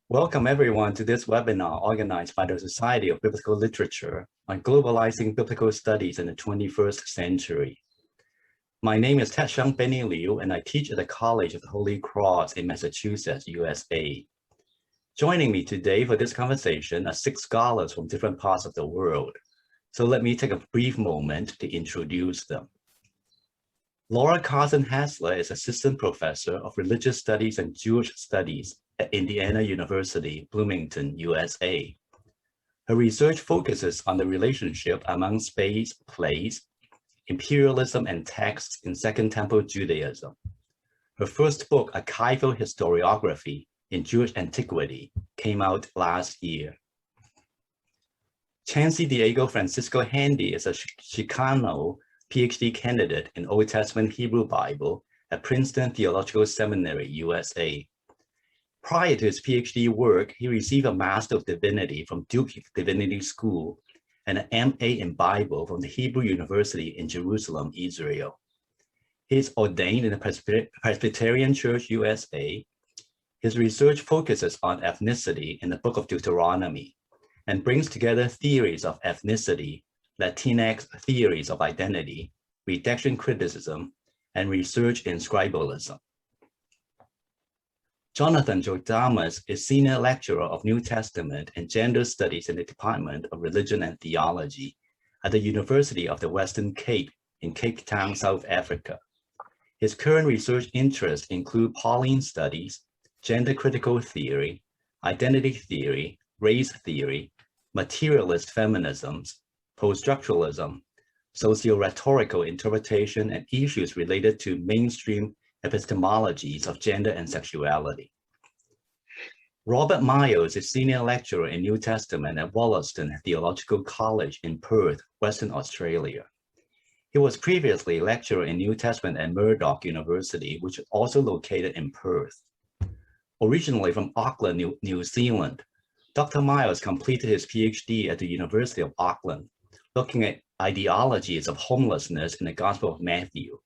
Welcome everyone to this webinar organized by the Society of Biblical Literature on globalizing biblical studies in the 21st century. My name is Ted-Sheng Benny Liu, and I teach at the College of the Holy Cross in Massachusetts, USA. Joining me today for this conversation are 6 scholars from different parts of the world. So let me take a brief moment to introduce them. Laura Carson-Hassler is Assistant Professor of Religious Studies and Jewish Studies at Indiana University, Bloomington, USA. Her research focuses on the relationship among space, place, imperialism, and texts in Second Temple Judaism. Her first book, Archival Historiography in Jewish Antiquity, came out last year. Chancey Diego Francisco Handy is a Chicano PhD candidate in Old Testament Hebrew Bible at Princeton Theological Seminary, USA. Prior to his PhD work, he received a Master of Divinity from Duke Divinity School and an MA in Bible from the Hebrew University in Jerusalem, Israel. He is ordained in the Presbyterian Church, USA. His research focuses on ethnicity in the book of Deuteronomy and brings together theories of ethnicity, Latinx theories of identity, redaction criticism, and research in scribalism. Jonathan Jodamas is Senior Lecturer of New Testament and Gender Studies in the Department of Religion and Theology at the University of the Western Cape in Cape Town, South Africa. His current research interests include Pauline studies, gender critical theory, identity theory, race theory, materialist feminisms, post-structuralism, socio-rhetorical interpretation, and issues related to mainstream epistemologies of gender and sexuality. Robert Miles is Senior Lecturer in New Testament at Wollaston Theological College in Perth, Western Australia. He was previously lecturer in New Testament at Murdoch University, which is also located in Perth. Originally from Auckland, New Zealand, Dr. Miles completed his PhD at the University of Auckland, looking at ideologies of homelessness in the Gospel of Matthew.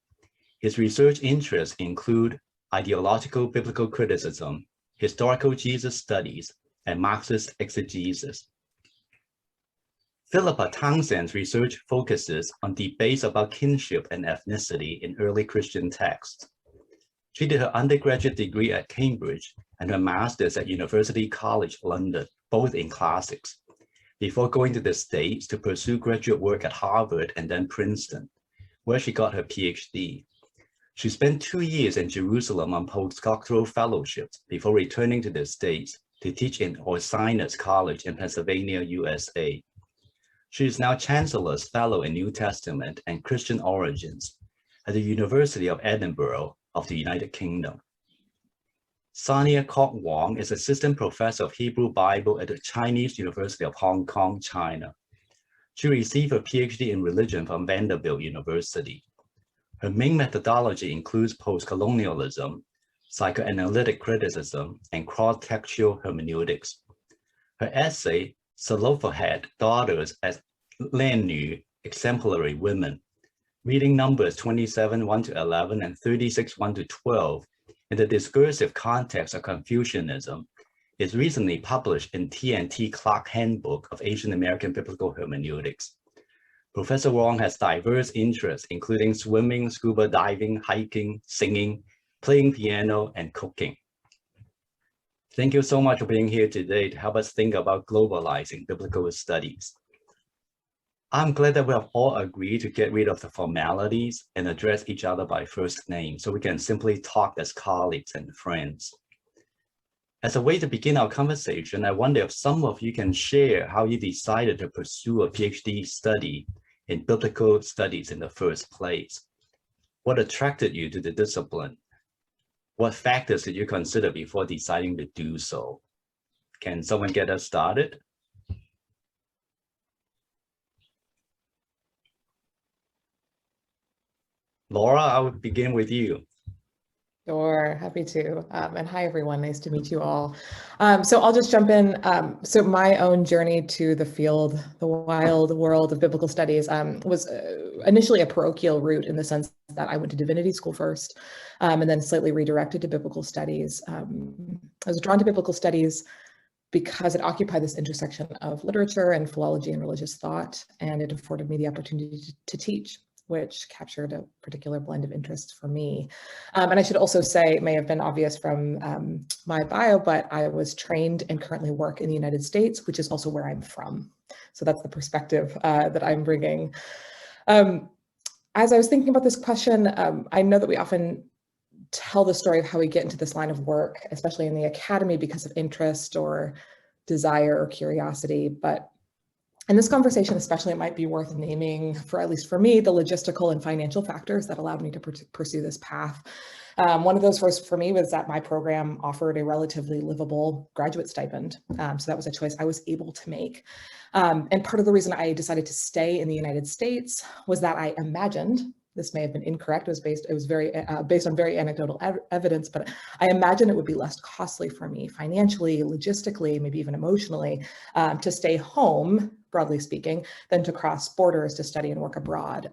His research interests include ideological biblical criticism, historical Jesus studies, and Marxist exegesis. Philippa Townsend's research focuses on debates about kinship and ethnicity in early Christian texts. She did her undergraduate degree at Cambridge and her master's at University College London, both in classics, before going to the States to pursue graduate work at Harvard and then Princeton, where she got her PhD. She spent 2 years in Jerusalem on postdoctoral fellowships before returning to the States to teach in Ursinus College in Pennsylvania, USA. She is now Chancellor's Fellow in New Testament and Christian Origins at the University of Edinburgh of the United Kingdom. Sania Kok Wong is Assistant Professor of Hebrew Bible at the Chinese University of Hong Kong, China. She received her PhD in religion from Vanderbilt University. Her main methodology includes post-colonialism, psychoanalytic criticism, and cross-textual hermeneutics. Her essay, Zelophehad Daughters as Lannu, Exemplary Women, reading numbers 27, 1-11, and 36, 1-12, in the discursive context of Confucianism, is recently published in T&T Clark Handbook of Asian American Biblical Hermeneutics. Professor Wong has diverse interests, including swimming, scuba diving, hiking, singing, playing piano, and cooking. Thank you so much for being here today to help us think about globalizing biblical studies. I'm glad that we have all agreed to get rid of the formalities and address each other by first name so we can simply talk as colleagues and friends. As a way to begin our conversation, I wonder if some of you can share how you decided to pursue a PhD study in biblical studies in the first place. What attracted you to the discipline? What factors did you consider before deciding to do so? Can someone get us started? Laura, I will begin with you. Sure, happy to. And hi, everyone. Nice to meet you all. So I'll just jump in. So my own journey to the field, the wild world of biblical studies, was initially a parochial route in the sense that I went to divinity school first, and then slightly redirected to biblical studies. I was drawn to biblical studies because it occupied this intersection of literature and philology and religious thought, and it afforded me the opportunity to teach, which captured a particular blend of interests for me. And I should also say, it may have been obvious from my bio, but I was trained and currently work in the United States, which is also where I'm from. So that's the perspective that I'm bringing. As I was thinking about this question, I know that we often tell the story of how we get into this line of work, especially in the academy, because of interest or desire or curiosity. But in this conversation, especially, it might be worth naming, for at least for me, the logistical and financial factors that allowed me to pursue this path. One of those for me was that my program offered a relatively livable graduate stipend. So that was a choice I was able to make. And part of the reason I decided to stay in the United States was that I imagined, this may have been incorrect, it was based on very anecdotal evidence, but I imagined it would be less costly for me financially, logistically, maybe even emotionally, to stay home, broadly speaking, than to cross borders to study and work abroad.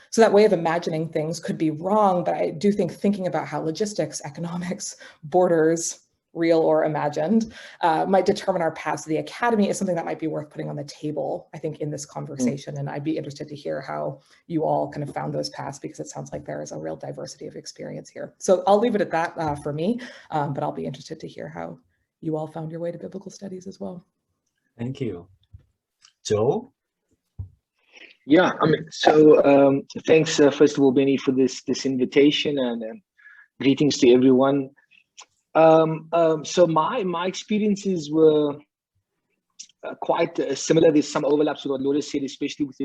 So that way of imagining things could be wrong, but I do think thinking about how logistics, economics, borders, real or imagined, might determine our paths to the academy is something that might be worth putting on the table, I think, in this conversation. And I'd be interested to hear how you all kind of found those paths, because it sounds like there is a real diversity of experience here. So I'll leave it at that for me, but I'll be interested to hear how you all found your way to biblical studies as well. Thank you. Joe? Yeah, so thanks, first of all, Benny, for this invitation, and greetings to everyone. So my experiences were quite similar. There's some overlaps with what Laura said, especially with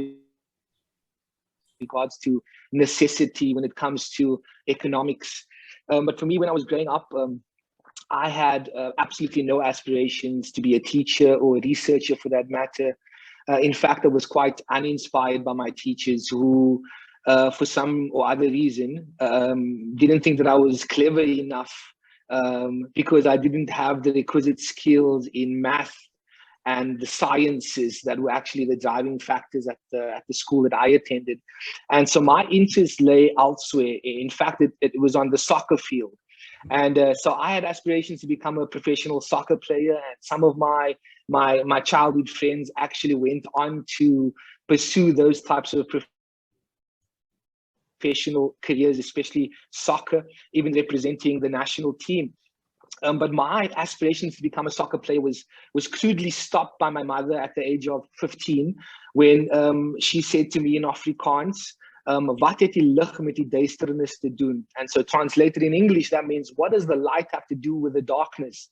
regards to necessity when it comes to economics. But for me, when I was growing up, I had absolutely no aspirations to be a teacher or a researcher, for that matter. In fact, I was quite uninspired by my teachers who, for some or other reason, didn't think that I was clever enough, because I didn't have the requisite skills in math and the sciences that were actually the driving factors at the school that I attended. And so my interest lay elsewhere. In fact, it was on the soccer field. And so I had aspirations to become a professional soccer player, and some of my childhood friends actually went on to pursue those types of professional careers, especially soccer, even representing the national team. But my aspirations to become a soccer player was crudely stopped by my mother at the age of 15, when she said to me in Afrikaans, wat het die lig met die duisternis te doen? And so translated in English, that means, what does the light have to do with the darkness?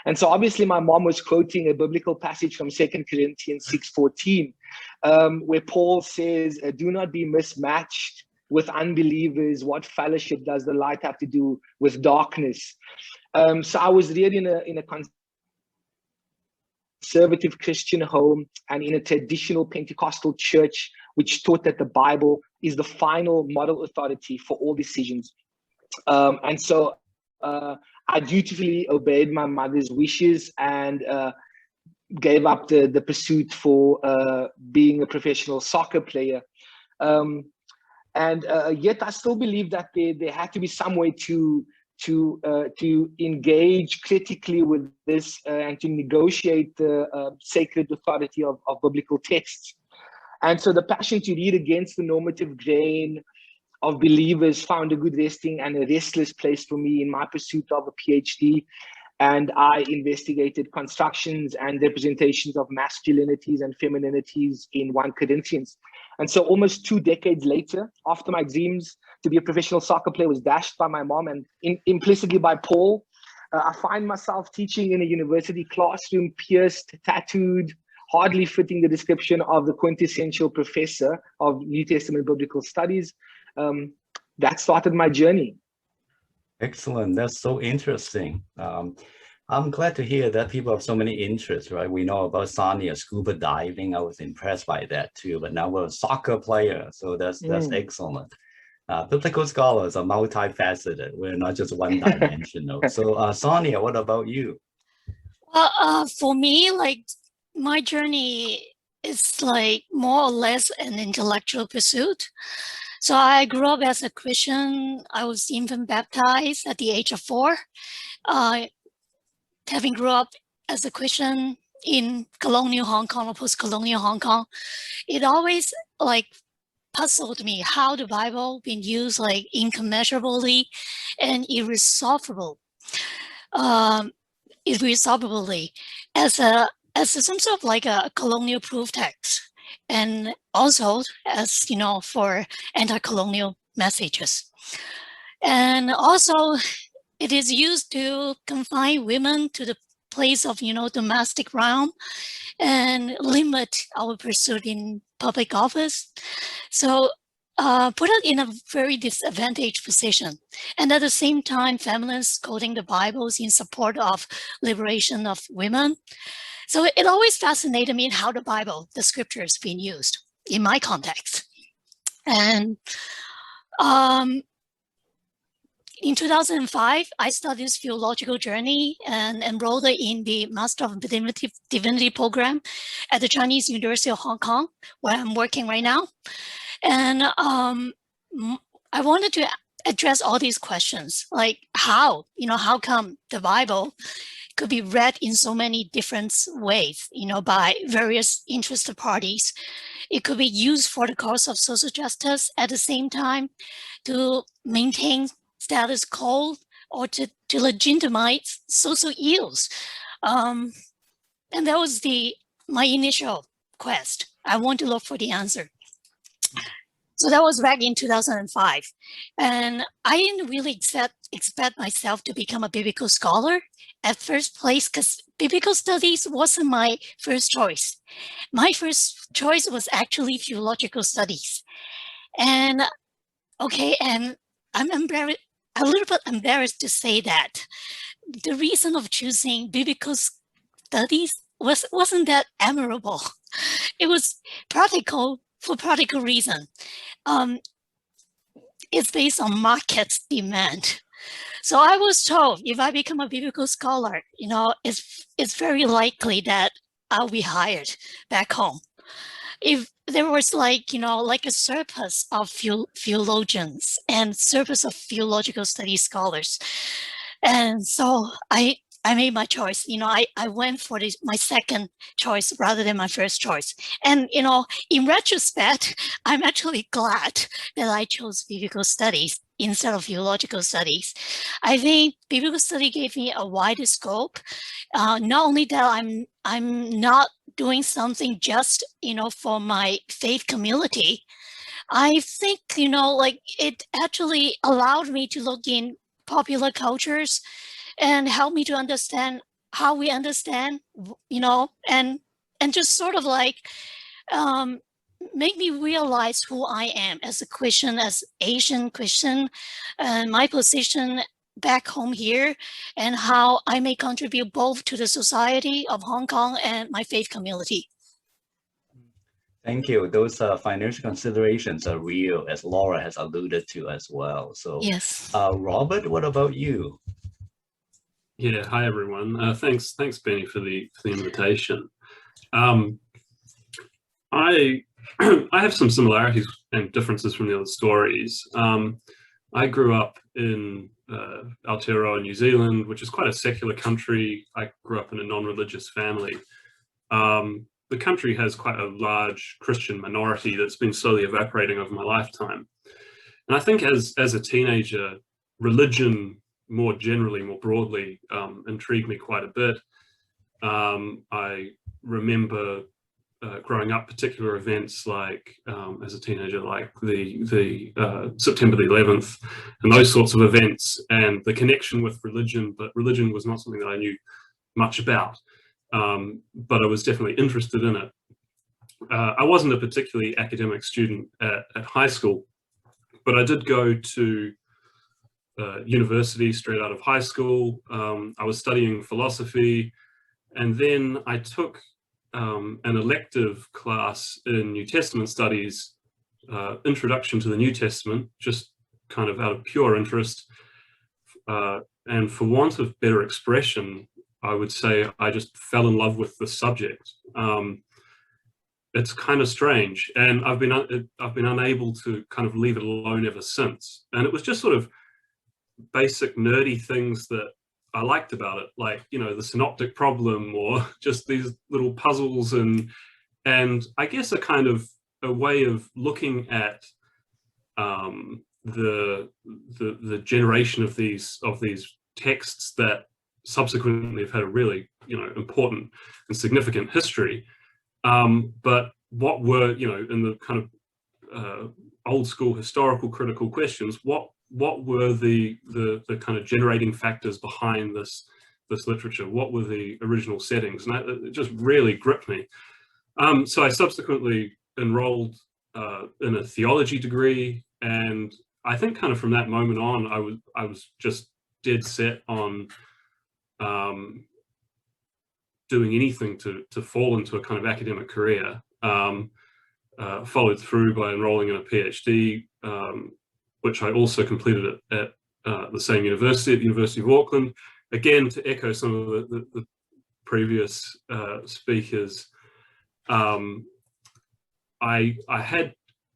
And so obviously my mom was quoting a biblical passage from 2 Corinthians 6:14, where Paul says, do not be mismatched with unbelievers. What fellowship does the light have to do with darkness? So I was reared in a conservative Christian home and in a traditional Pentecostal church, which taught that the Bible is the final moral authority for all decisions. And so I dutifully obeyed my mother's wishes and gave up the pursuit for being a professional soccer player. And yet I still believe that there had to be some way to engage critically with this and to negotiate the sacred authority of biblical texts. And so the passion to read against the normative grain of believers found a good resting and a restless place for me in my pursuit of a PhD. And I investigated constructions and representations of masculinities and femininities in 1 Corinthians. And so almost 2 decades later, after my dreams to be a professional soccer player was dashed by my mom and implicitly by Paul, I find myself teaching in a university classroom, pierced, tattooed, hardly fitting the description of the quintessential professor of New Testament biblical studies. That started my journey. Excellent. That's so interesting. I'm glad to hear that people have so many interests, right? We know about Sonia scuba diving. I was impressed by that too, but now we're a soccer player. So that's excellent. Biblical scholars are multifaceted. We're not just one-dimensional. So Sonia, what about you? Well, for me, like, my journey is like more or less an intellectual pursuit. So I grew up as a Christian. I was infant baptized at the age of 4. Having grew up as a Christian in colonial Hong Kong or post-colonial Hong Kong, it always like puzzled me how the Bible been used like incommensurably and irresolvably as some sort of like a colonial proof text, and also as for anti-colonial messages. And also it is used to confine women to the place of domestic realm and limit our pursuit in public office. So put it in a very disadvantaged position. And at the same time, feminists quoting the Bibles in support of liberation of women. So it always fascinated me how the Bible, the scriptures, being used in my context. And in 2005, I started this theological journey and enrolled in the Master of Divinity program at the Chinese University of Hong Kong, where I'm working right now. And I wanted to address all these questions, like how come the Bible could be read in so many different ways, by various interested parties. It could be used for the cause of social justice at the same time to maintain status quo or to legitimize social ills. And that was my initial quest. I want to look for the answer. So that was back in 2005. And I didn't really expect myself to become a biblical scholar at first place, because biblical studies wasn't my first choice. My first choice was actually theological studies. And and I'm a little bit embarrassed to say that the reason of choosing biblical studies wasn't that admirable. It was practical for practical reason. It's based on market demand. So I was told if I become a biblical scholar, it's very likely that I'll be hired back home. If there was like a surplus of theologians and surplus of theological studies scholars. And so I made my choice. I went for my second choice rather than my first choice. And, in retrospect, I'm actually glad that I chose biblical studies instead of theological studies. I think biblical study gave me a wider scope. Not only that I'm not doing something just, for my faith community. I think, it actually allowed me to look in popular cultures and help me to understand how we understand, and just sort of like make me realize who I am as a Christian, as Asian Christian, and my position back home here, and how I may contribute both to the society of Hong Kong and my faith community. Thank you. Those financial considerations are real, as Laura has alluded to as well. So, yes. Robert, what about you? Yeah, hi everyone. Thanks, Benny, for the invitation. I have some similarities and differences from the other stories. I grew up in Aotearoa, New Zealand, which is quite a secular country. I grew up in a non-religious family. The country has quite a large Christian minority that's been slowly evaporating over my lifetime. And I think as a teenager, religion more generally, more broadly, intrigued me quite a bit. I remember growing up particular events like, as a teenager, like the September the 11th and those sorts of events, and the connection with religion, but religion was not something that I knew much about, but I was definitely interested in it. I wasn't a particularly academic student at high school, but I did go to university straight out of high school. I was studying philosophy, and then I took an elective class in New Testament studies, introduction to the New Testament, just kind of out of pure interest. And for want of better expression, I would say I just fell in love with the subject. It's kind of strange, and I've been unable to kind of leave it alone ever since. And it was just sort of basic nerdy things that I liked about it, like, you know, the synoptic problem, or just these little puzzles, and I guess a kind of a way of looking at the generation of these texts that subsequently have had a really, you know, important and significant history. But what were, you know, in the kind of old school historical critical questions, what were the kind of generating factors behind this literature? What were the original settings? And it just really gripped me. So I subsequently enrolled in a theology degree, and I think kind of from that moment on, I was just dead set on doing anything to fall into a kind of academic career. Followed through by enrolling in a PhD, which I also completed at the same university, at the University of Auckland. Again, to echo some of the previous speakers, I had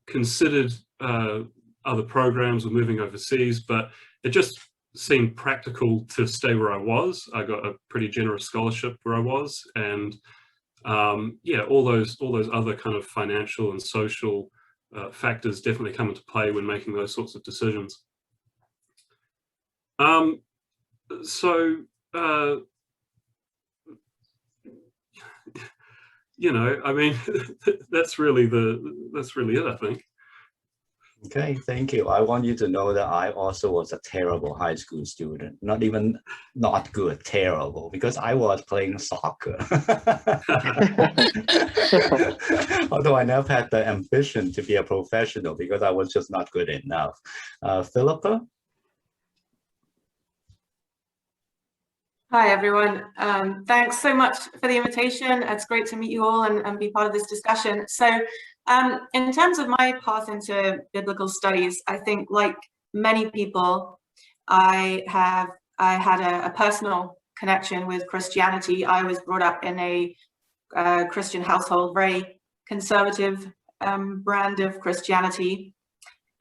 considered other programs or moving overseas, but it just seemed practical to stay where I was. I got a pretty generous scholarship where I was, and yeah, all those other kind of financial and social factors definitely come into play when making those sorts of decisions. You know, I mean, that's really it, I think. Okay, thank you. I want you to know that I also was a terrible high school student. Not even not good, terrible, because I was playing soccer. Although I never had the ambition to be a professional because I was just not good enough. Philippa? Hi, everyone. Thanks so much for the invitation. It's great to meet you all and be part of this discussion. So in terms of my path into biblical studies, I think like many people, I had a personal connection with Christianity. I was brought up in a Christian household, very conservative brand of Christianity.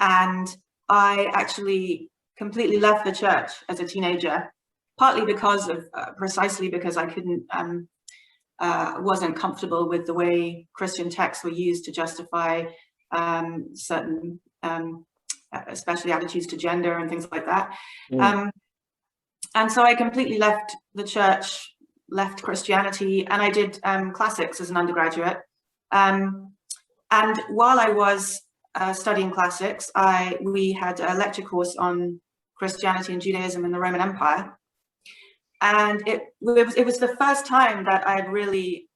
And I actually completely left the church as a teenager, partly because of precisely because I wasn't comfortable with the way Christian texts were used to justify certain, especially attitudes to gender and things like that. And so I completely left the church, left Christianity, and I did classics as an undergraduate. And while I was studying classics, we had a lecture course on Christianity and Judaism in the Roman Empire. And it was the first time that it really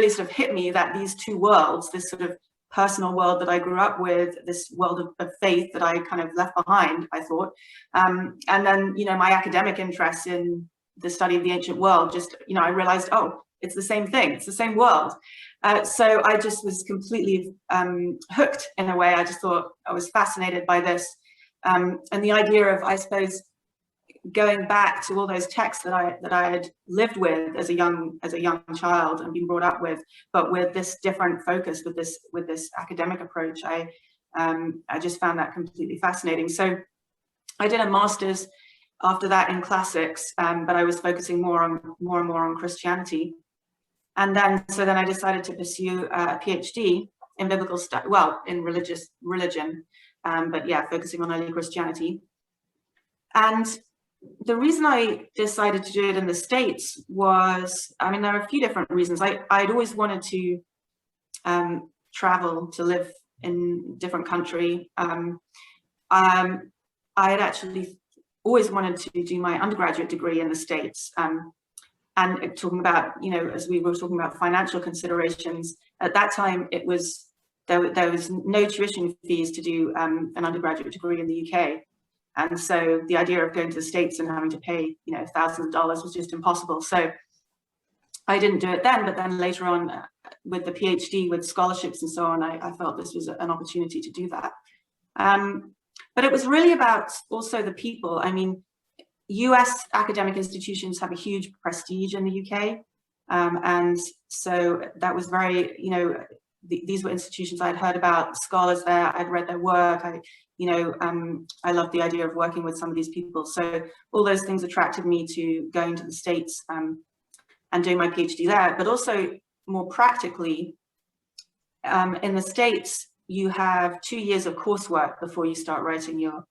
sort of hit me that these two worlds, this sort of personal world that I grew up with, this world of faith that I kind of left behind, I thought, and then, you know, my academic interest in the study of the ancient world, just, you know, I realized, oh, it's the same thing, it's the same world. So I just was completely hooked in a way. I just thought I was fascinated by this, and the idea of, I suppose, going back to all those texts that I had lived with as a young child and been brought up with, but with this different focus, with this academic approach, I just found that completely fascinating. So I did a master's after that in classics, but I was focusing more and more on Christianity, and then I decided to pursue a PhD in biblical study, well, in religion, but yeah, focusing on early Christianity. And the reason I decided to do it in the States was, I mean, there are a few different reasons. I'd always wanted to travel, to live in a different country. I had actually always wanted to do my undergraduate degree in the States. And talking about, you know, as we were talking about financial considerations, at that time, there was no tuition fees to do an undergraduate degree in the UK. And so the idea of going to the States and having to pay, you know, thousands of dollars was just impossible. So I didn't do it then, but then later on with the PhD, with scholarships and so on, I felt this was an opportunity to do that. But it was really about also the people. I mean, US academic institutions have a huge prestige in the UK. And so that was very, you know, these were institutions I'd heard about, scholars there, I'd read their work, I love the idea of working with some of these people. So all those things attracted me to going to the States and doing my PhD there. But also more practically, in the States, you have 2 years of coursework before you start writing your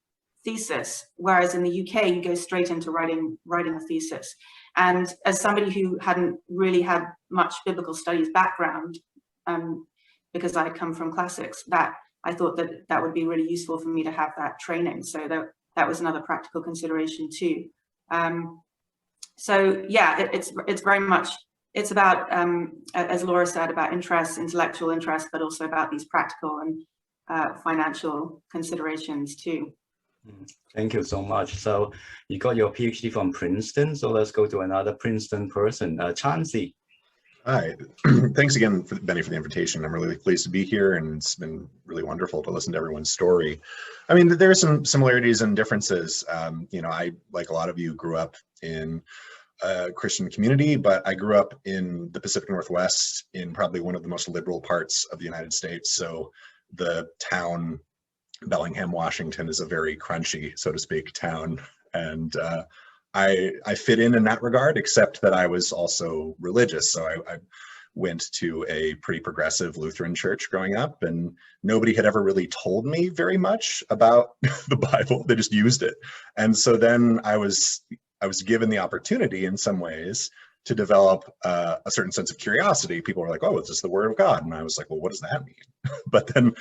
thesis, whereas in the UK, you go straight into writing a thesis. And as somebody who hadn't really had much biblical studies background, because I come from classics, that I thought that would be really useful for me to have that training. So that was another practical consideration too. So yeah, it's very much, it's about, as Laura said, about interest, intellectual interest, but also about these practical and financial considerations too. Thank you so much. So you got your PhD from Princeton. So let's go to another Princeton person, Chauncey. Hi, thanks again, Benny, for the invitation. I'm really pleased to be here, and it's been really wonderful to listen to everyone's story. I mean, there are some similarities and differences. I, like a lot of you, grew up in a Christian community, but I grew up in the Pacific Northwest in probably one of the most liberal parts of the United States. So the town Bellingham, Washington is a very crunchy, so to speak, town. And I fit in that regard, except that I was also religious. So I went to a pretty progressive Lutheran church growing up, and nobody had ever really told me very much about the Bible. They just used it. And so then I was given the opportunity in some ways to develop a certain sense of curiosity. People were like, "Oh, is this the Word of God?" And I was like, "Well, what does that mean?" But then,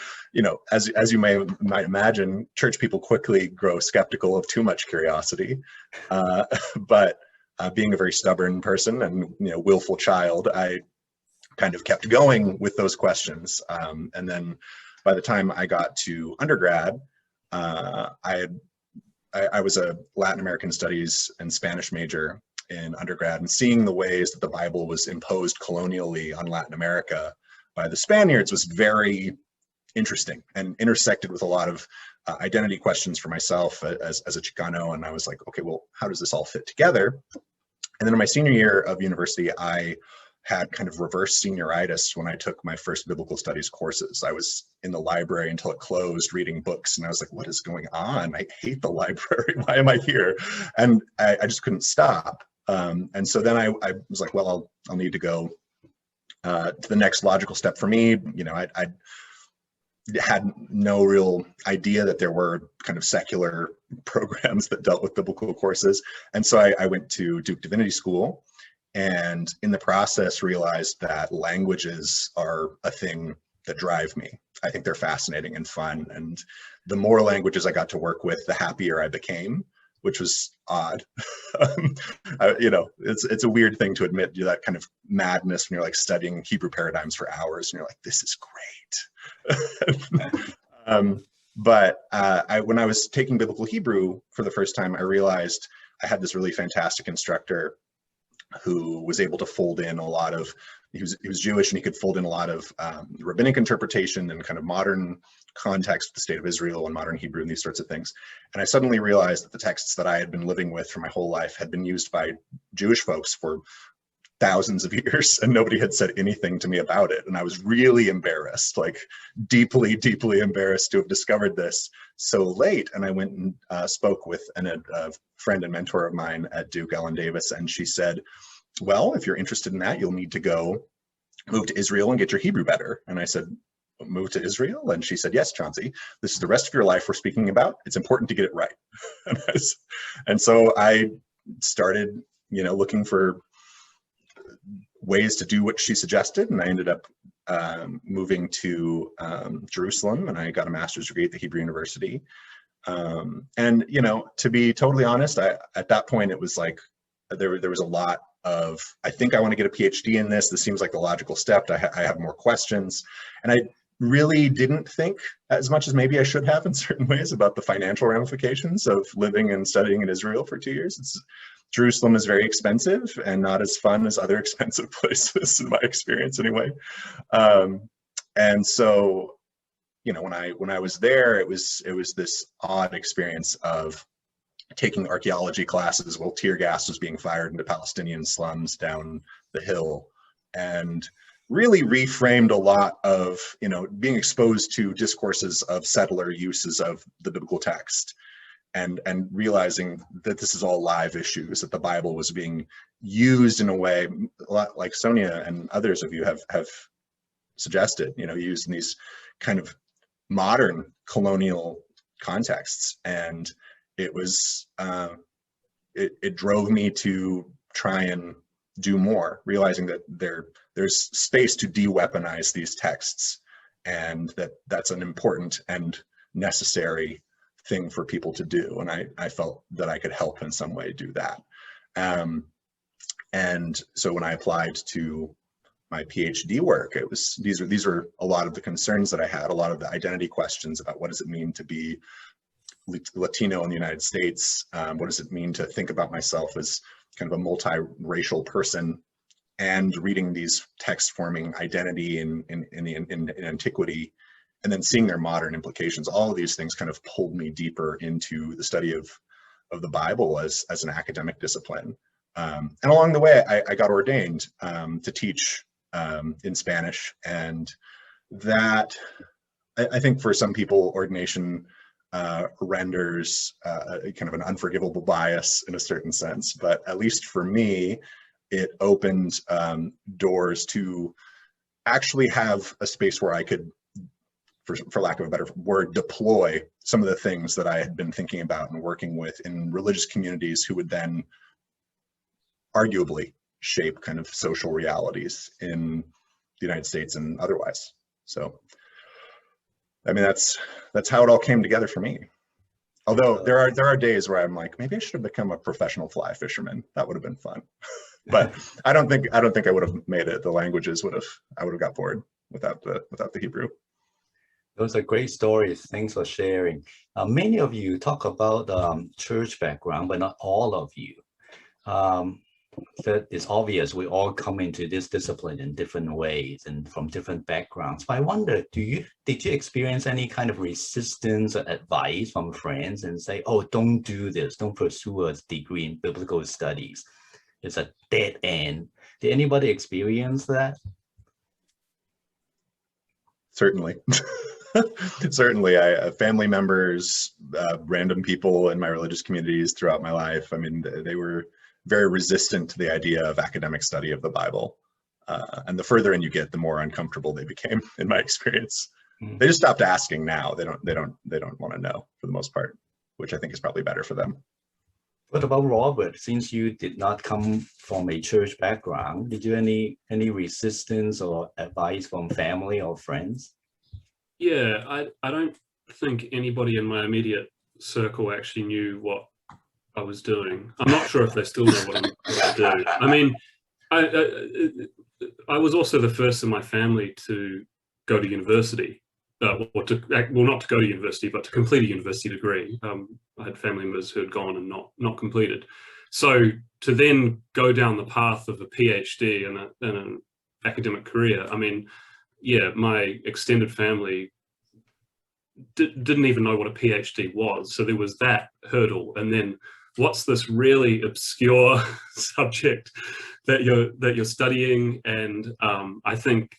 as you might imagine, church people quickly grow skeptical of too much curiosity. But being a very stubborn person and willful child, I kind of kept going with those questions. And then, by the time I got to undergrad, I was a Latin American Studies and Spanish major in undergrad, and seeing the ways that the Bible was imposed colonially on Latin America by the Spaniards was very interesting and intersected with a lot of identity questions for myself as a Chicano. And I was like, okay, well, how does this all fit together? And then in my senior year of university, I had kind of reverse senioritis when I took my first biblical studies courses. I was in the library until it closed reading books, and I was like, what is going on? I hate the library. Why am I here? And I just couldn't stop. And so then I was like, well, I'll need to go to the next logical step for me. I had no real idea that there were kind of secular programs that dealt with biblical courses. And so I went to Duke Divinity School, and in the process realized that languages are a thing that drive me. I think they're fascinating and fun. And the more languages I got to work with, the happier I became, which was odd. It's a weird thing to admit, that kind of madness when you're like studying Hebrew paradigms for hours and you're like, this is great. But when I was taking biblical Hebrew for the first time, I realized I had this really fantastic instructor who was able to fold in a lot of, he was Jewish, and he could fold in a lot of rabbinic interpretation and kind of modern context with the state of Israel and modern Hebrew and these sorts of things. And I suddenly realized that the texts that I had been living with for my whole life had been used by Jewish folks for thousands of years, and nobody had said anything to me about it. And I was really embarrassed, like deeply, deeply embarrassed to have discovered this so late. And I went and spoke with a friend and mentor of mine at Duke, Ellen Davis, and she said, well, if you're interested in that, you'll need to go move to Israel and get your Hebrew better. And I said, move to Israel? And she said, yes, Chauncey, this is the rest of your life we're speaking about. It's important to get it right. And so I started, looking for ways to do what she suggested. And I ended up moving to Jerusalem, and I got a master's degree at the Hebrew University. And, to be totally honest, at that point, it was like, there was a lot of, I think I want to get a PhD in this. This seems like the logical step. I have more questions. And I really didn't think as much as maybe I should have in certain ways about the financial ramifications of living and studying in Israel for 2 years. Jerusalem is very expensive and not as fun as other expensive places in my experience anyway. And so, when I was there, it was this odd experience of taking archaeology classes while tear gas was being fired into Palestinian slums down the hill. And really reframed a lot of, you know, being exposed to discourses of settler uses of the biblical text, and realizing that this is all live issues, that the Bible was being used in a way, a lot like Sonia and others of you have suggested, you know, used in these kind of modern colonial contexts. And it was, it drove me to try and do more, realizing that there's space to de-weaponize these texts, and that's an important and necessary thing for people to do. And I felt that I could help in some way do that. And so when I applied to my PhD work, it was, these were a lot of the concerns that I had, a lot of the identity questions about what does it mean to be Latino in the United States? What does it mean to think about myself as kind of a multiracial person? And reading these texts forming identity in antiquity, and then seeing their modern implications, all of these things kind of pulled me deeper into the study of the Bible as an academic discipline. And along the way, I got ordained to teach in Spanish, and that, I think for some people, ordination renders kind of an unforgivable bias in a certain sense, but at least for me, it opened doors to actually have a space where I could, for lack of a better word, deploy some of the things that I had been thinking about and working with in religious communities who would then arguably shape kind of social realities in the United States and otherwise. So, I mean, that's how it all came together for me. Although there are days where I'm like, maybe I should have become a professional fly fisherman. That would have been fun. But I don't think I would have made it. The languages I would have got bored without the Hebrew. Those are great stories. Thanks for sharing. Many of you talk about church background, but not all of you. That it's obvious we all come into this discipline in different ways and from different backgrounds. But I wonder, did you experience any kind of resistance or advice from friends and say, oh, don't do this, don't pursue a degree in biblical studies, it's a dead end? Did anybody experience that? Certainly. Certainly, family members, random people in my religious communities throughout my life, I mean, they were very resistant to the idea of academic study of the Bible. And the further in you get, the more uncomfortable they became, in my experience. Mm. They just stopped asking now. They don't want to know, for the most part, which I think is probably better for them. What about Robert? Since you did not come from a church background, did you any resistance or advice from family or friends? Yeah, I don't think anybody in my immediate circle actually knew what I was doing. I'm not sure if they still know what I do. I mean, I was also the first in my family to go to university, not to go to university, but to complete a university degree. I had family members who had gone and not completed. So to then go down the path of a PhD and an academic career, I mean, yeah, my extended family didn't even know what a PhD was. So there was that hurdle, and then what's this really obscure subject that you're studying? And I think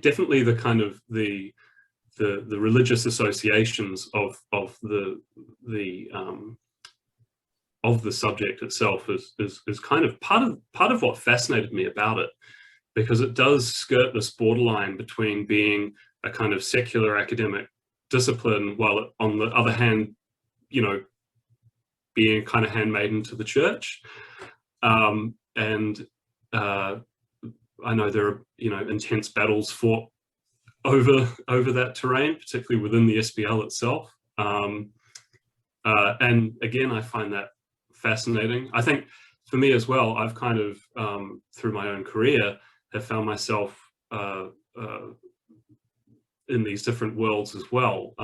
definitely the kind of the religious associations of the subject itself is kind of part of what fascinated me about it, because it does skirt this borderline between being a kind of secular academic discipline, while on the other hand, you know, being kind of handmaiden to the church. And I know there are, you know, intense battles fought over that terrain, particularly within the SBL itself. And again, I find that fascinating. I think for me as well, I've kind of, through my own career, have found myself in these different worlds as well.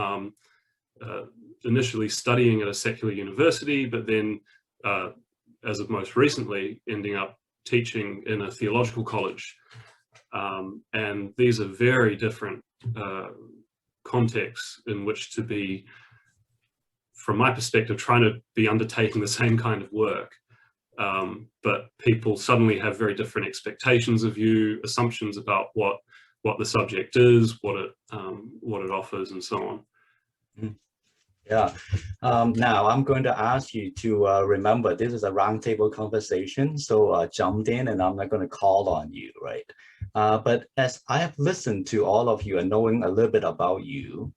Initially studying at a secular university, but then, as of most recently, ending up teaching in a theological college. And these are very different contexts in which to be, from my perspective, trying to be undertaking the same kind of work. but people suddenly have very different expectations of you, assumptions about what the subject is, what it offers, and so on. Yeah. Now I'm going to ask you to remember this is a roundtable conversation, so jump in, and I'm not going to call on you, right? But as I have listened to all of you and knowing a little bit about you,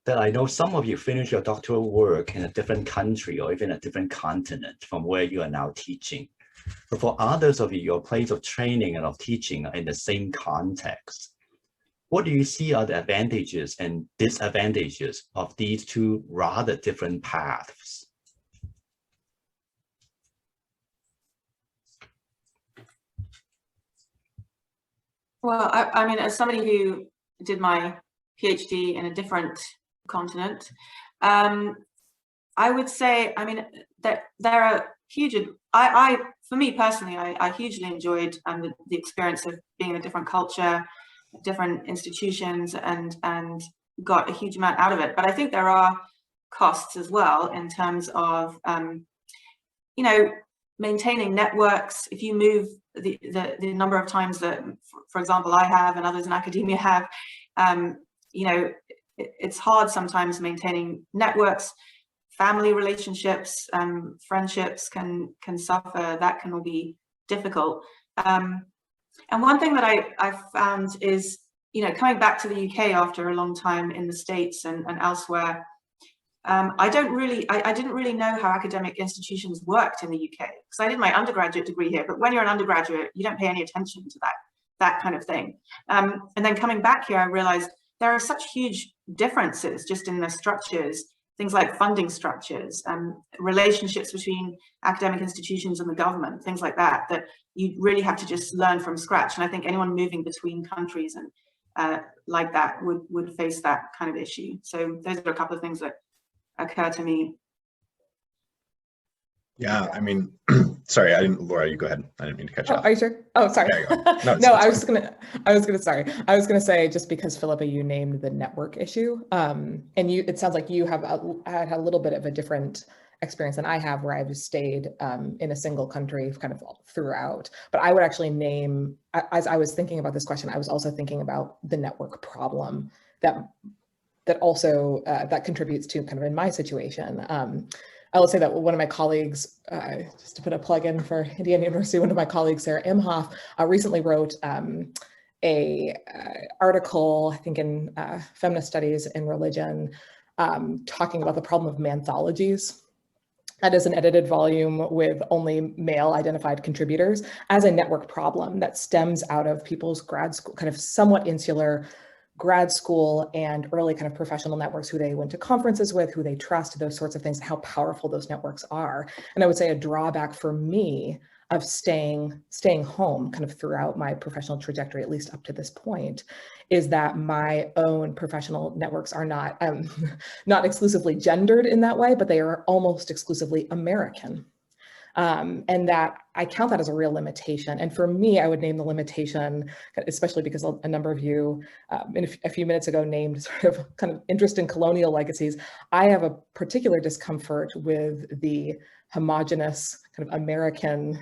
that I know some of you finished your doctoral work in a different country or even a different continent from where you are now teaching. But for others of you, your place of training and of teaching are in the same context. What do you see are the advantages and disadvantages of these two rather different paths? Well, I mean, as somebody who did my PhD in a different continent, I would say, I mean, that there are huge, for me personally, I hugely enjoyed the experience of being in a different culture, different institutions, and got a huge amount out of it. But I think there are costs as well in terms of, you know, maintaining networks. If you move the number of times that, for example, I have and others in academia have, you know, it's hard sometimes maintaining networks. Family relationships, friendships can suffer. That can all be difficult. And one thing that I found is, you know, coming back to the UK after a long time in the States and elsewhere, I didn't really know how academic institutions worked in the UK, because I did my undergraduate degree here, but when you're an undergraduate, you don't pay any attention to that kind of thing. And then coming back here, I realized there are such huge differences just in the structures, things like funding structures, relationships between academic institutions and the government, things like that, that you really have to just learn from scratch. And I think anyone moving between countries and like that would face that kind of issue. So those are a couple of things that occur to me. Yeah, I mean, sorry, Laura, you go ahead. I didn't mean to catch you off. Are you sure? Oh, sorry. No, I was gonna say, just because Philippa, you named the network issue, and it sounds like you have had a little bit of a different experience than I have, where I've stayed in a single country kind of throughout. But I would actually name, as I was thinking about this question, I was also thinking about the network problem that also that contributes to kind of in my situation. I will say that one of my colleagues, just to put a plug in for Indiana University, one of my colleagues, Sarah Imhoff, recently wrote a article, I think in Feminist Studies in Religion, talking about the problem of manthologies. That is an edited volume with only male identified contributors as a network problem that stems out of people's grad school, kind of somewhat insular grad school and early kind of professional networks, who they went to conferences with, who they trust, those sorts of things, and how powerful those networks are. And I would say a drawback for me of staying home kind of throughout my professional trajectory, at least up to this point, is that my own professional networks are not, not exclusively gendered in that way, but they are almost exclusively American. And that I count that as a real limitation. And for me, I would name the limitation, especially because a number of you a few minutes ago named sort of kind of interest in colonial legacies. I have a particular discomfort with the homogenous kind of American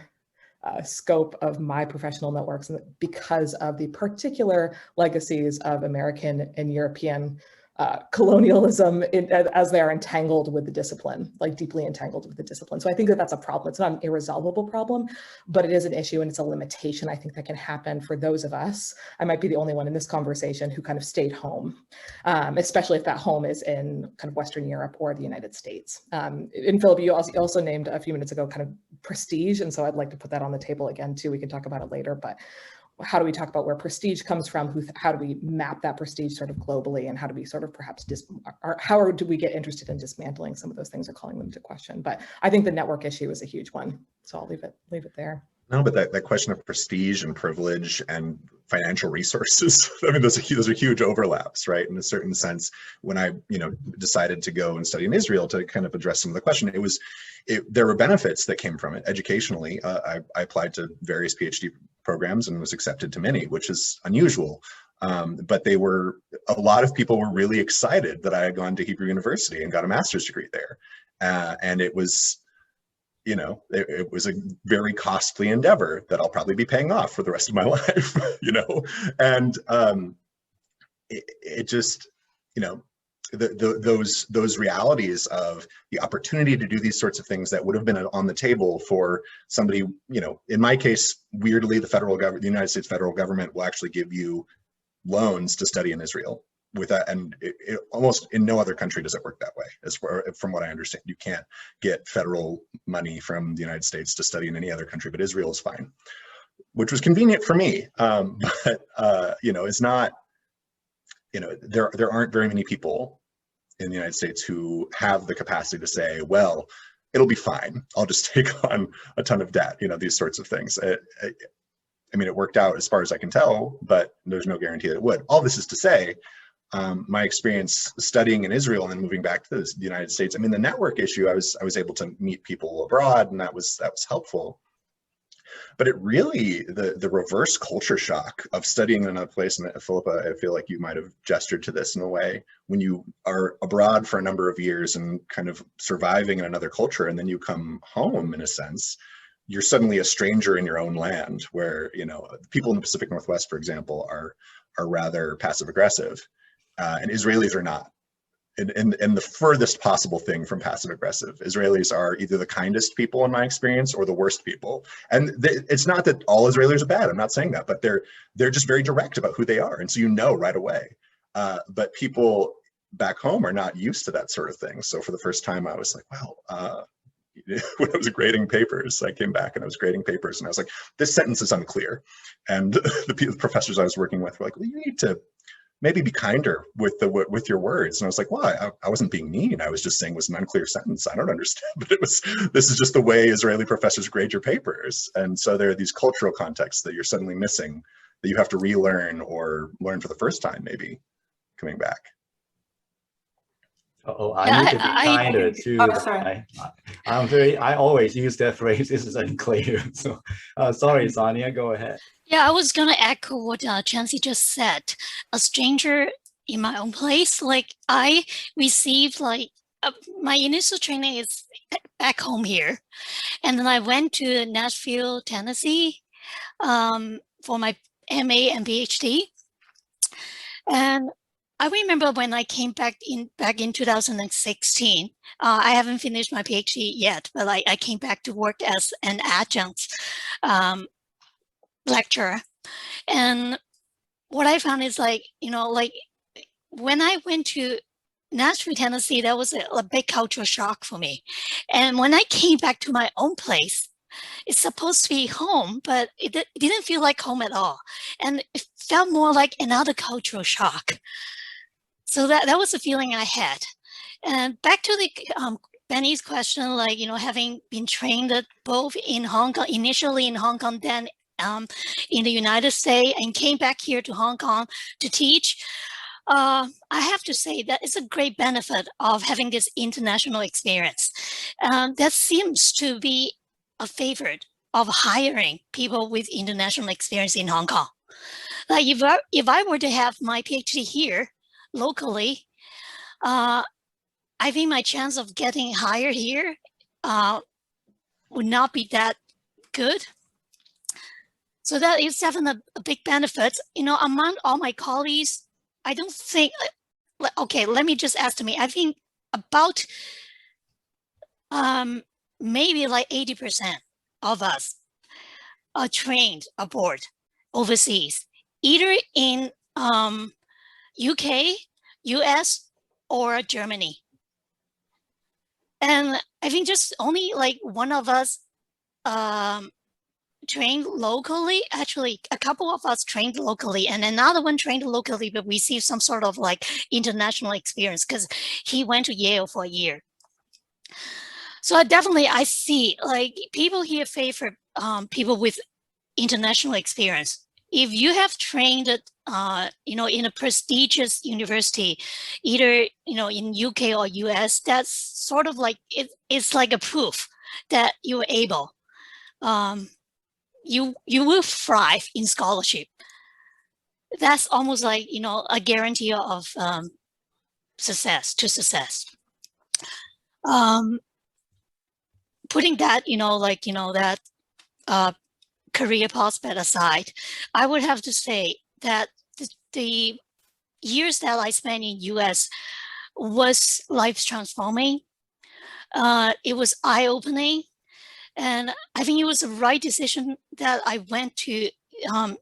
scope of my professional networks, because of the particular legacies of American and European colonialism as they are entangled with the discipline, like deeply entangled with the discipline. So I think that that's a problem. It's not an irresolvable problem, but it is an issue, and it's a limitation, I think, that can happen for those of us. I might be the only one in this conversation who kind of stayed home, especially if that home is in kind of Western Europe or the United States. And Philip, you also named a few minutes ago kind of prestige, and so I'd like to put that on the table again too. We can talk about it later, but how do we talk about where prestige comes from? How do we map that prestige sort of globally, and how do we sort of perhaps how do we get interested in dismantling some of those things or calling them into question? But I think the network issue is a huge one, so I'll leave it there. No, but that question of prestige and privilege and financial resources, I mean, those are huge overlaps, right? In a certain sense, when I decided to go and study in Israel to kind of address some of the question, there were benefits that came from it educationally. I applied to various PhD programs and was accepted to many, which is unusual. But a lot of people were really excited that I had gone to Hebrew University and got a master's degree there. And it was you know, it was a very costly endeavor that I'll probably be paying off for the rest of my life, you know, and it just, you know, those realities of the opportunity to do these sorts of things that would have been on the table for somebody, you know, in my case, weirdly, the United States federal government will actually give you loans to study in Israel with that, and it almost in no other country does it work that way. As far, from what I understand, you can't get federal money from the United States to study in any other country, but Israel is fine, which was convenient for me. But you know, it's not, you know, there aren't very many people in the United States who have the capacity to say, well, it'll be fine, I'll just take on a ton of debt, you know, these sorts of things. I mean, it worked out as far as I can tell, but there's no guarantee that it would. All this is to say, my experience studying in Israel and then moving back to the United States, I mean, the network issue, I was able to meet people abroad, and that was helpful. But it really, the reverse culture shock of studying in another place, and Philippa, I feel like you might have gestured to this in a way, when you are abroad for a number of years and kind of surviving in another culture, and then you come home, in a sense, you're suddenly a stranger in your own land, where, you know, people in the Pacific Northwest, for example, are rather passive aggressive, and Israelis are not. In the furthest possible thing from passive aggressive. Israelis are either the kindest people in my experience or the worst people. And it's not that all Israelis are bad, I'm not saying that, but they're just very direct about who they are. And so you know right away. But people back home are not used to that sort of thing. So for the first time I was like, wow, when I was grading papers, I came back and I was grading papers and I was like, this sentence is unclear. And the professors I was working with were like, well, you need to maybe be kinder with your words. And I was like, well, I wasn't being mean. I was just saying it was an unclear sentence. I don't understand, but this is just the way Israeli professors grade your papers. And so there are these cultural contexts that you're suddenly missing, that you have to relearn or learn for the first time, maybe coming back. Oh, I need to be kinder too. Oh, sorry. I always use that phrase, this is unclear. So sorry, Sonia, go ahead. Yeah, I was gonna echo what Chansey just said. A stranger in my own place, like I received like my initial training is back home here. And then I went to Nashville, Tennessee for my MA and PhD. And I remember when I came back in 2016, I haven't finished my PhD yet, but I came back to work as an adjunct lecturer. And what I found is like, you know, like when I went to Nashville, Tennessee, that was a big cultural shock for me. And when I came back to my own place, it's supposed to be home, but it didn't feel like home at all. And it felt more like another cultural shock. So that was the feeling I had. And back to the Benny's question, like, you know, having been trained both in Hong Kong, initially in Hong Kong, then in the United States, and came back here to Hong Kong to teach. I have to say that it's a great benefit of having this international experience. That seems to be a favorite of hiring people with international experience in Hong Kong. Like if I were to have my PhD here locally, I think my chance of getting hired here would not be that good. So that is definitely a big benefit. You know, among all my colleagues, I don't think, okay, let me just estimate. I think about maybe like 80% of us are trained abroad, overseas, either in UK, US, or Germany. And I think just only like one of us trained locally. Actually, a couple of us trained locally, and another one trained locally, but received some sort of like international experience because he went to Yale for a year. So I see like people here favor people with international experience. If you have trained you know, in a prestigious university, either, you know, in UK or US, that's sort of like it's like a proof that you're able. You will thrive in scholarship. That's almost like, you know, a guarantee of success. putting that, that career prospect aside, I would have to say that the years that I spent in US was life transforming. It was eye-opening, and I think it was the right decision that I went to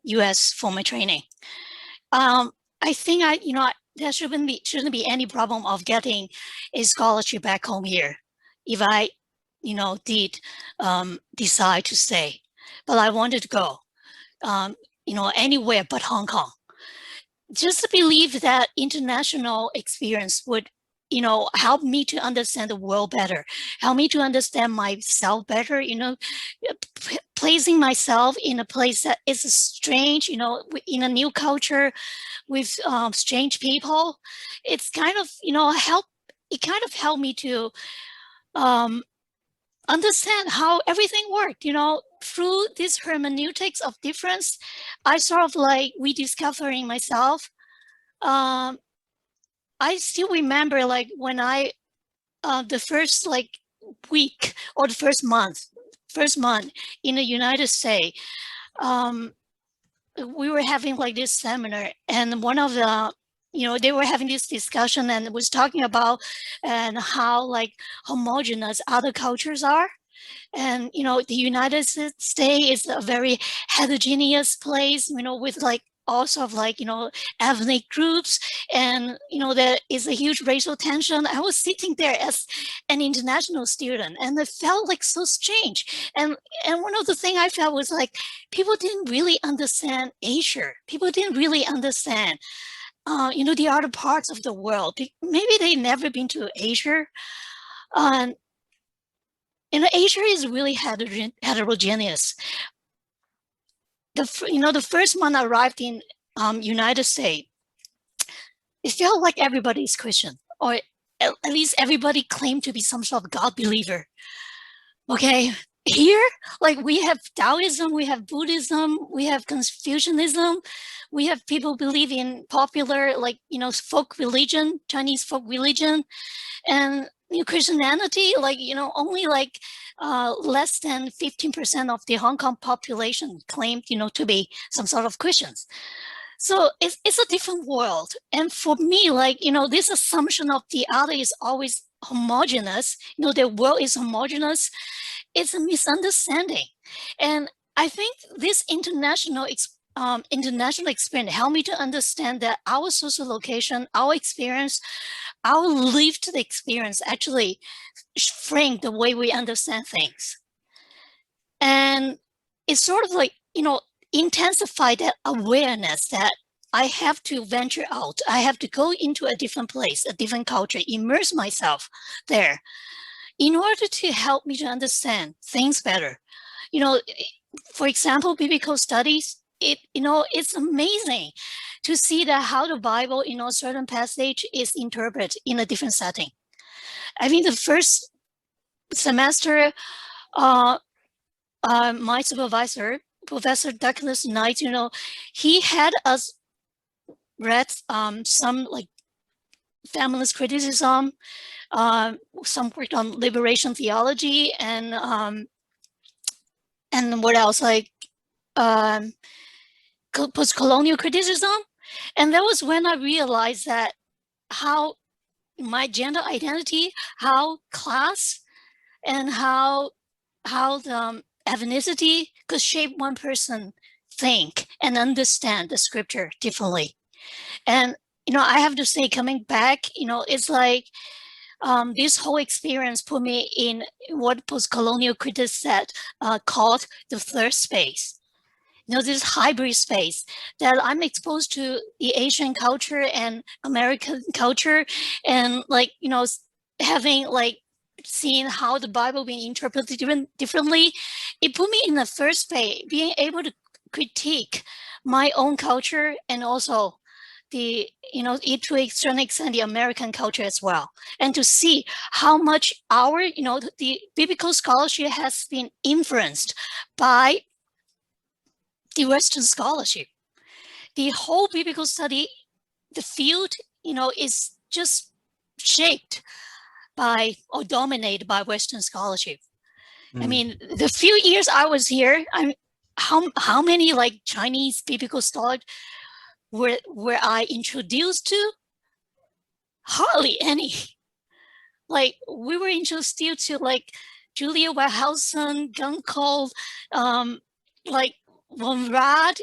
US for my training. I think there shouldn't be any problem of getting a scholarship back home here if I did decide to stay, but I wanted to go anywhere but Hong Kong. Just to believe that international experience would help me to understand the world better, help me to understand myself better, placing myself in a place that is strange, in a new culture with strange people. It's kind of, helped me to understand how everything worked, through this hermeneutics of difference. I sort of rediscovering myself. I still remember when I, the first week or the first month in the United States, we were having this seminar, and one of the, they were having this discussion and was talking about and how homogeneous other cultures are. And, the United States is a very heterogeneous place, with also ethnic groups, and there is a huge racial tension. I was sitting there as an international student, and it felt so strange. And one of the things I felt was people didn't really understand Asia. People didn't really understand the other parts of the world. Maybe they never been to Asia. Asia is really heterogeneous. The first month I arrived in United States, it felt like everybody's Christian, or at least everybody claimed to be some sort of God believer. Okay, here, we have Taoism, we have Buddhism, we have Confucianism, we have people believe in popular, folk religion, Chinese folk religion, and Christianity, only less than 15% of the Hong Kong population claimed, to be some sort of Christians. So it's a different world. And for me, this assumption of the other is always homogeneous, the world is homogeneous, it's a misunderstanding. And I think this international experience helped me to understand that our social location, our experience, our lived experience actually frame the way we understand things. And it's sort of intensify that awareness that I have to venture out. I have to go into a different place, a different culture, immerse myself there in order to help me to understand things better. For example, biblical studies, it's amazing to see that how the Bible, a certain passage is interpreted in a different setting. I mean, the first semester, my supervisor, Professor Douglas Knight, he had us read some feminist criticism, some work on liberation theology, and what else, post-colonial criticism. And that was when I realized that how my gender identity, how class, and how the ethnicity could shape one person think and understand the scripture differently. And I have to say, coming back, it's this whole experience put me in what post-colonial critics said called the third space. This hybrid space that I'm exposed to the Asian culture and American culture, and having seeing how the Bible being interpreted differently, it put me in the first space, being able to critique my own culture, and also to a certain extent the American culture as well, and to see how much our the biblical scholarship has been influenced by the Western scholarship. The whole biblical study, the field, is just shaped by or dominated by Western scholarship. I mean, the few years I was here, how many like Chinese biblical scholars were I introduced to? Hardly any. Like we were introduced to like Julia Wellhausen, Gunkel, like Von Rad,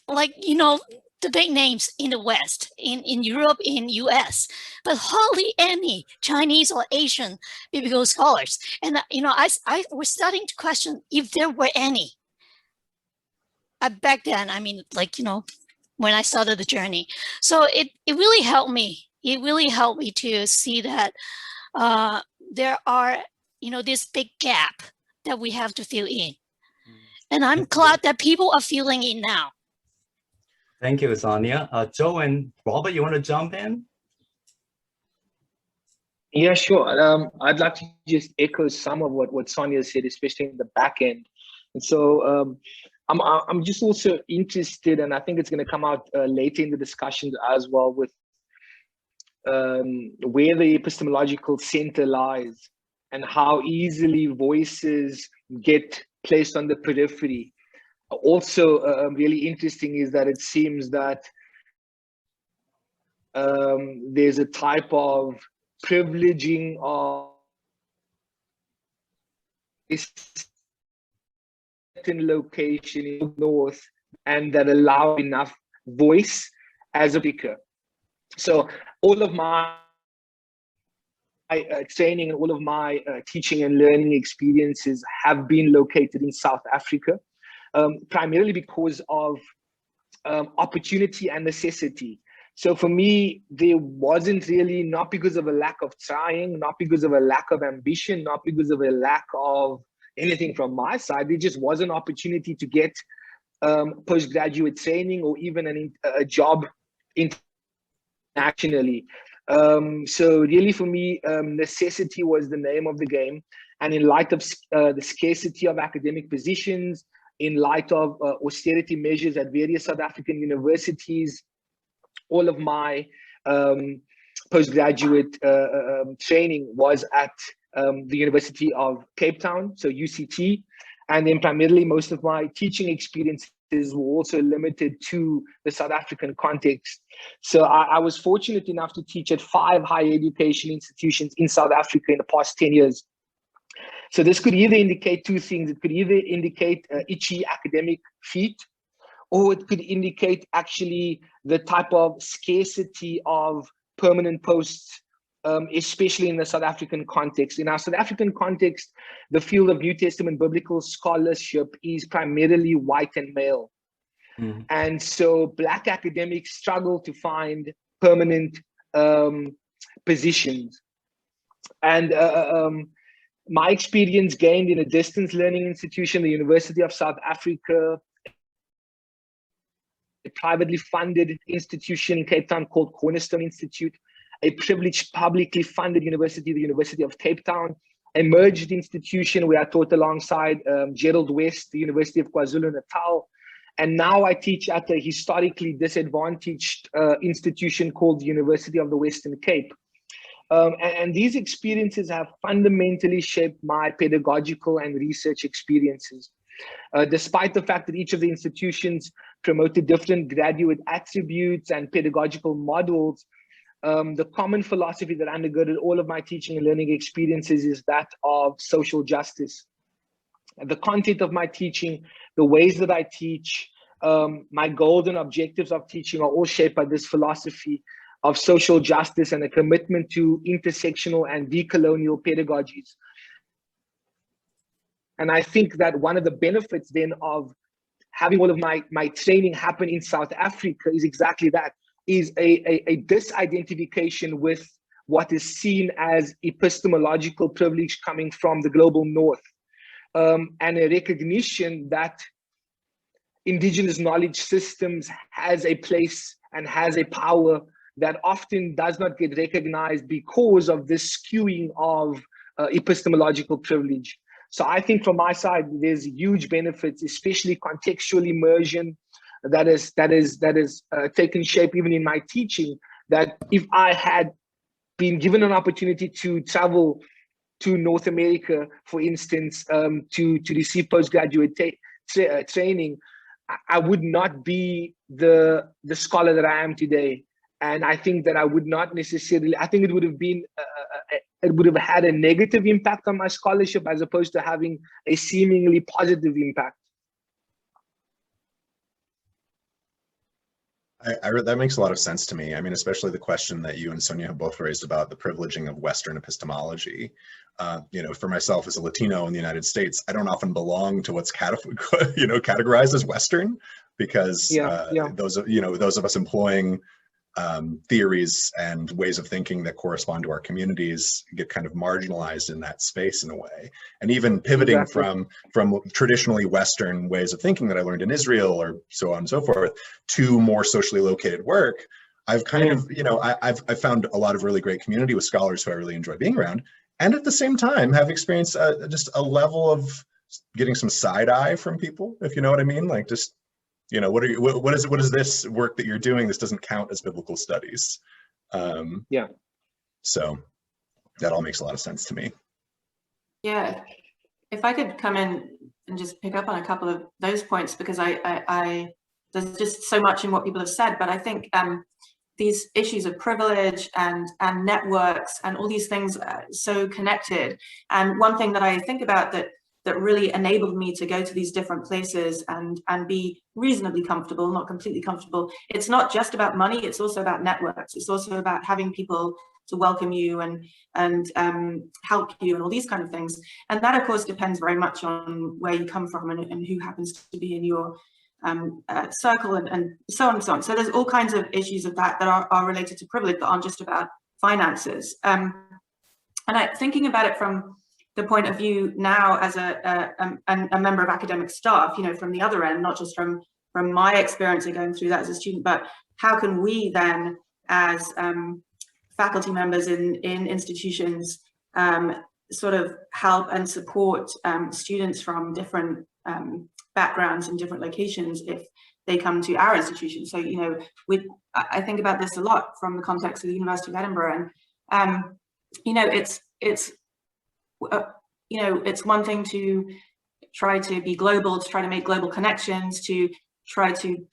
like, you know, the big names in the West, in Europe, in US, but hardly any Chinese or Asian biblical scholars. And, you know, I was starting to question if there were any. Back then, I mean, like, you know, when I started the journey. So it really helped me. It really helped me to see that there are, you know, this big gap that we have to fill in. And I'm glad that people are filling in now. Thank you, Sonia. Joe and Robert, you want to jump in? Yeah, sure. I'd like to just echo some of what Sonia said, especially in the back end. And so I'm just also interested, and I think it's going to come out later in the discussions as well, with where the epistemological center lies and how easily voices get placed on the periphery. Also, really interesting is that it seems that there's a type of privileging of a certain location in the north, and that allow enough voice as a speaker. So all of my training and all of my teaching and learning experiences have been located in South Africa, primarily because of opportunity and necessity. So for me, there wasn't really, not because of a lack of trying, not because of a lack of ambition, not because of a lack of anything from my side. There just was an opportunity to get postgraduate training or even a job internationally. So really for me, necessity was the name of the game. And in light of the scarcity of academic positions, in light of austerity measures at various South African universities, all of my postgraduate training was at the University of Cape Town, so UCT. And then primarily most of my teaching experiences were also limited to the South African context. So I was fortunate enough to teach at 5 higher education institutions in South Africa in the past 10 years. So this could either indicate two things. It could either indicate itchy academic feet, or it could indicate actually the type of scarcity of permanent posts, especially in the South African context. In our South African context, the field of New Testament biblical scholarship is primarily white and male. Mm. And so Black academics struggle to find permanent positions. And my experience gained in a distance learning institution, the University of South Africa, a privately funded institution in Cape Town called Cornerstone Institute, a privileged publicly funded university, the University of Cape Town, a merged institution where I taught alongside Gerald West, the University of KwaZulu-Natal. And now I teach at a historically disadvantaged institution called the University of the Western Cape. And these experiences have fundamentally shaped my pedagogical and research experiences. Despite the fact that each of the institutions promoted different graduate attributes and pedagogical models, the common philosophy that undergirded all of my teaching and learning experiences is that of social justice. The content of my teaching, the ways that I teach, my goals and objectives of teaching are all shaped by this philosophy of social justice and a commitment to intersectional and decolonial pedagogies. And I think that one of the benefits then of having all of my training happen in South Africa is exactly that, is a disidentification with what is seen as epistemological privilege coming from the global north, and a recognition that indigenous knowledge systems has a place and has a power that often does not get recognized because of this skewing of epistemological privilege. So I think from my side, there's huge benefits, especially contextual immersion that is taken shape even in my teaching, that if I had been given an opportunity to travel to North America, for instance, to receive postgraduate training, I would not be the scholar that I am today. And I think that I would not necessarily, I think it would have been, it would have had a negative impact on my scholarship as opposed to having a seemingly positive impact. That makes a lot of sense to me. I mean, especially the question that you and Sonia have both raised about the privileging of Western epistemology. You know, for myself as a Latino in the United States, I don't often belong to what's categorized as Western, because those of us employing theories and ways of thinking that correspond to our communities get kind of marginalized in that space in a way. And even pivoting from traditionally Western ways of thinking that I learned in Israel or so on and so forth to more socially located work, I've kind of, you know, I've found a lot of really great community with scholars who I really enjoy being around, and at the same time have experienced just a level of getting some side eye from people, if you know what I mean, like just, you know, what is this work that you're doing? This doesn't count as biblical studies. So that all makes a lot of sense to me. Yeah, if I could come in and just pick up on a couple of those points, because I there's just so much in what people have said, but I think these issues of privilege and networks and all these things are so connected. And one thing that I think about that really enabled me to go to these different places and be reasonably comfortable, not completely comfortable. It's not just about money, it's also about networks. It's also about having people to welcome you and help you and all these kind of things. And that of course depends very much on where you come from and who happens to be in your circle and so on and so on. So there's all kinds of issues of that are related to privilege that aren't just about finances. And thinking about it from the point of view now as a member of academic staff, you know, from the other end, not just from my experience of going through that as a student, but how can we then as faculty members in institutions sort of help and support students from different backgrounds and different locations if they come to our institution. So, you know, I think about this a lot from the context of the University of Edinburgh, and you know, it's you know, it's one thing to try to be global, to try to make global connections, to try to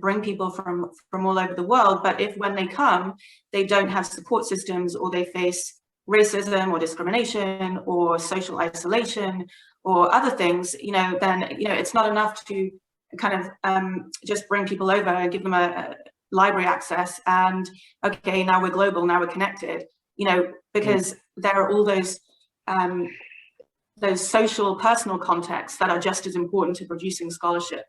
bring people from all over the world. But if when they come, they don't have support systems, or they face racism or discrimination or social isolation or other things, you know, then, you know, it's not enough to kind of just bring people over and give them a library access and, okay, now we're global, now we're connected, you know, because there are all those social, personal contexts that are just as important to producing scholarship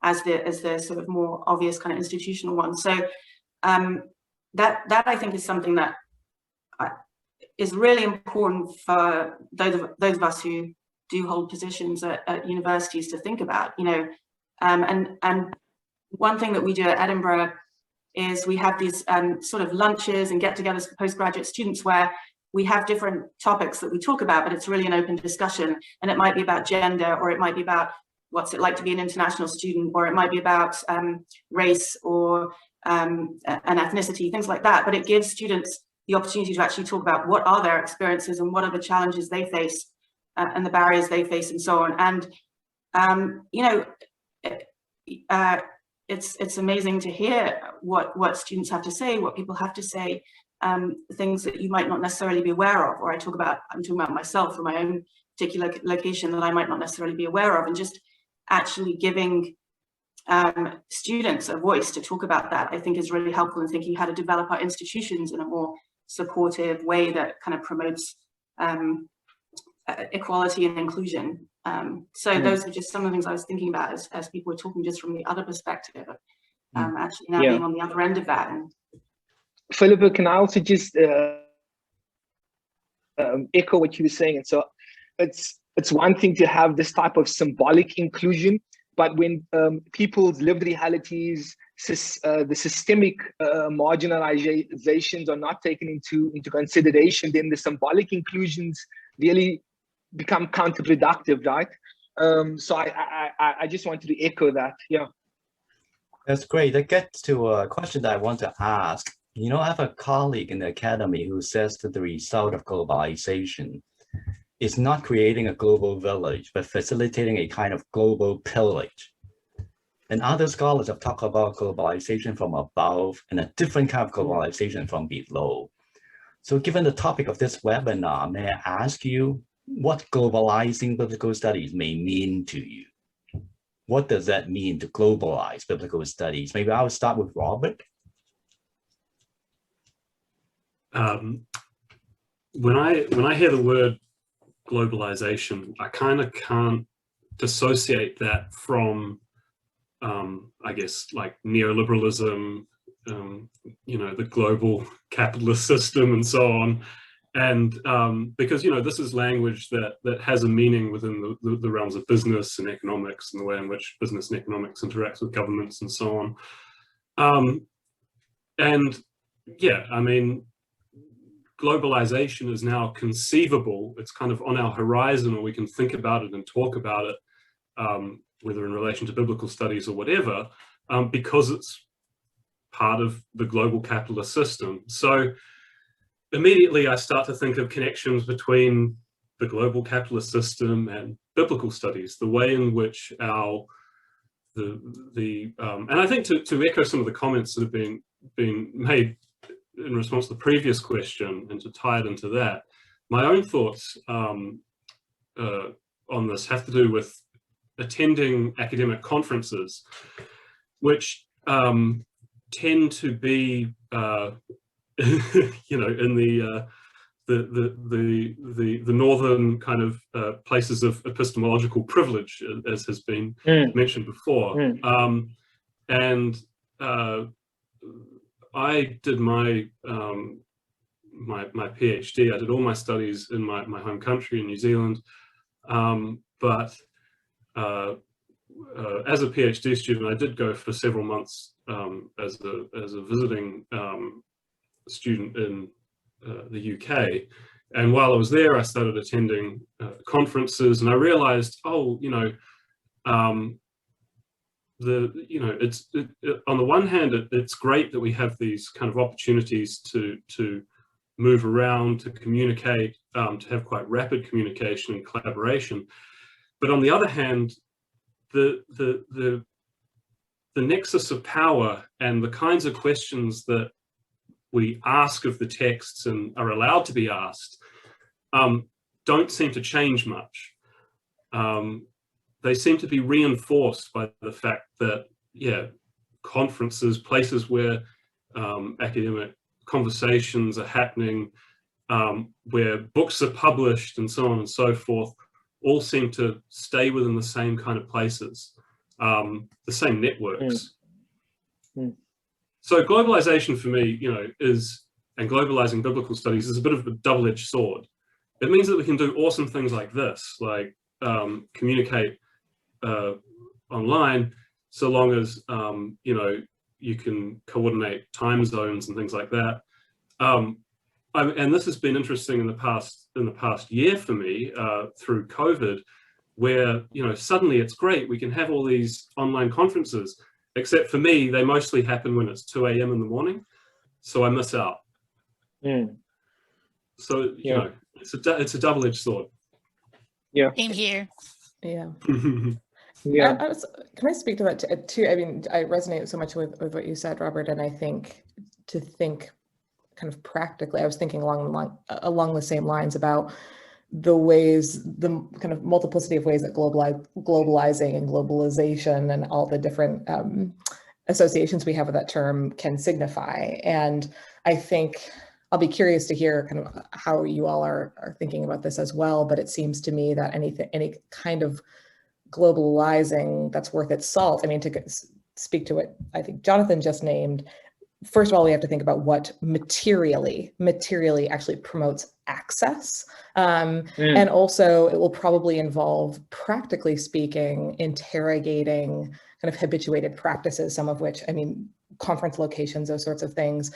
as the sort of more obvious kind of institutional ones. So that I think is something that is really important for those of us who do hold positions at universities to think about, you know. And one thing that we do at Edinburgh is we have these sort of lunches and get-togethers for postgraduate students where we have different topics that we talk about, but it's really an open discussion. And it might be about gender, or it might be about what's it like to be an international student, or it might be about race or an ethnicity, things like that. But it gives students the opportunity to actually talk about what are their experiences and what are the challenges they face and the barriers they face and so on. And, you know, it's amazing to hear what students have to say, what people have to say, things that you might not necessarily be aware of, or I'm talking about myself from my own particular location that I might not necessarily be aware of, and just actually giving students a voice to talk about that, I think is really helpful in thinking how to develop our institutions in a more supportive way that kind of promotes equality and inclusion. So those are just some of the things I was thinking about as people were talking, just from the other perspective, actually now being on the other end of that. And Philippa, can I also just echo what you were saying? And so it's one thing to have this type of symbolic inclusion, but when people's lived realities, the systemic marginalizations are not taken into consideration, then the symbolic inclusions really become counterproductive, right? So I just wanted to echo that. Yeah. That's great. That gets to a question that I want to ask. You know, I have a colleague in the academy who says that the result of globalization is not creating a global village, but facilitating a kind of global pillage. And other scholars have talked about globalization from above and a different kind of globalization from below. So given the topic of this webinar, may I ask you what globalizing biblical studies may mean to you? What does that mean to globalize biblical studies? Maybe I'll start with Robert. When I hear the word globalization, I kind of can't dissociate that from, I guess, like neoliberalism, you know, the global capitalist system and so on. And because, you know, this is language that has a meaning within the realms of business and economics and the way in which business and economics interacts with governments and so on. And yeah, I mean, globalization is now conceivable. It's kind of on our horizon, or we can think about it and talk about it, whether in relation to biblical studies or whatever, because it's part of the global capitalist system. So immediately I start to think of connections between the global capitalist system and biblical studies, the way in which and I think to echo some of the comments that have been made in response to the previous question and to tie it into that, my own thoughts on this have to do with attending academic conferences, which tend to be, you know, in the northern kind of places of epistemological privilege, as has been mentioned before. And I did my PhD. I did all my studies in my home country in New Zealand, but as a PhD student, I did go for several months as a visiting student in the UK. And while I was there, I started attending conferences, and I realized, oh, you know, on the one hand, it's great that we have these kind of opportunities to move around, to communicate, to have quite rapid communication and collaboration. But on the other hand, the nexus of power and the kinds of questions that we ask of the texts and are allowed to be asked don't seem to change much. They seem to be reinforced by the fact that, yeah, conferences, places where academic conversations are happening, where books are published and so on and so forth, all seem to stay within the same kind of places, the same networks. So globalization for me, you know, and globalizing biblical studies is a bit of a double-edged sword. It means that we can do awesome things like this, like communicate online, so long as you know, you can coordinate time zones and things like that. And this has been interesting in the past year for me through COVID, where, you know, suddenly it's great, we can have all these online conferences, except for me, they mostly happen when it's 2 a.m. in the morning, so I miss out. So you know, it's a double-edged sword. Yeah. Same here. Yeah. Yeah. Can I speak to that too? I mean, I resonate so much with what you said, Robert, and I think to think kind of practically, I was thinking along the same lines about the ways, the kind of multiplicity of ways that globalizing and globalization and all the different associations we have with that term can signify. And I think I'll be curious to hear kind of how you all are thinking about this as well. But it seems to me that any kind of globalizing that's worth its salt, I mean, to speak to what I think Jonathan just named, first of all, we have to think about what materially actually promotes access. And also it will probably involve, practically speaking, interrogating kind of habituated practices, some of which, I mean, conference locations, those sorts of things.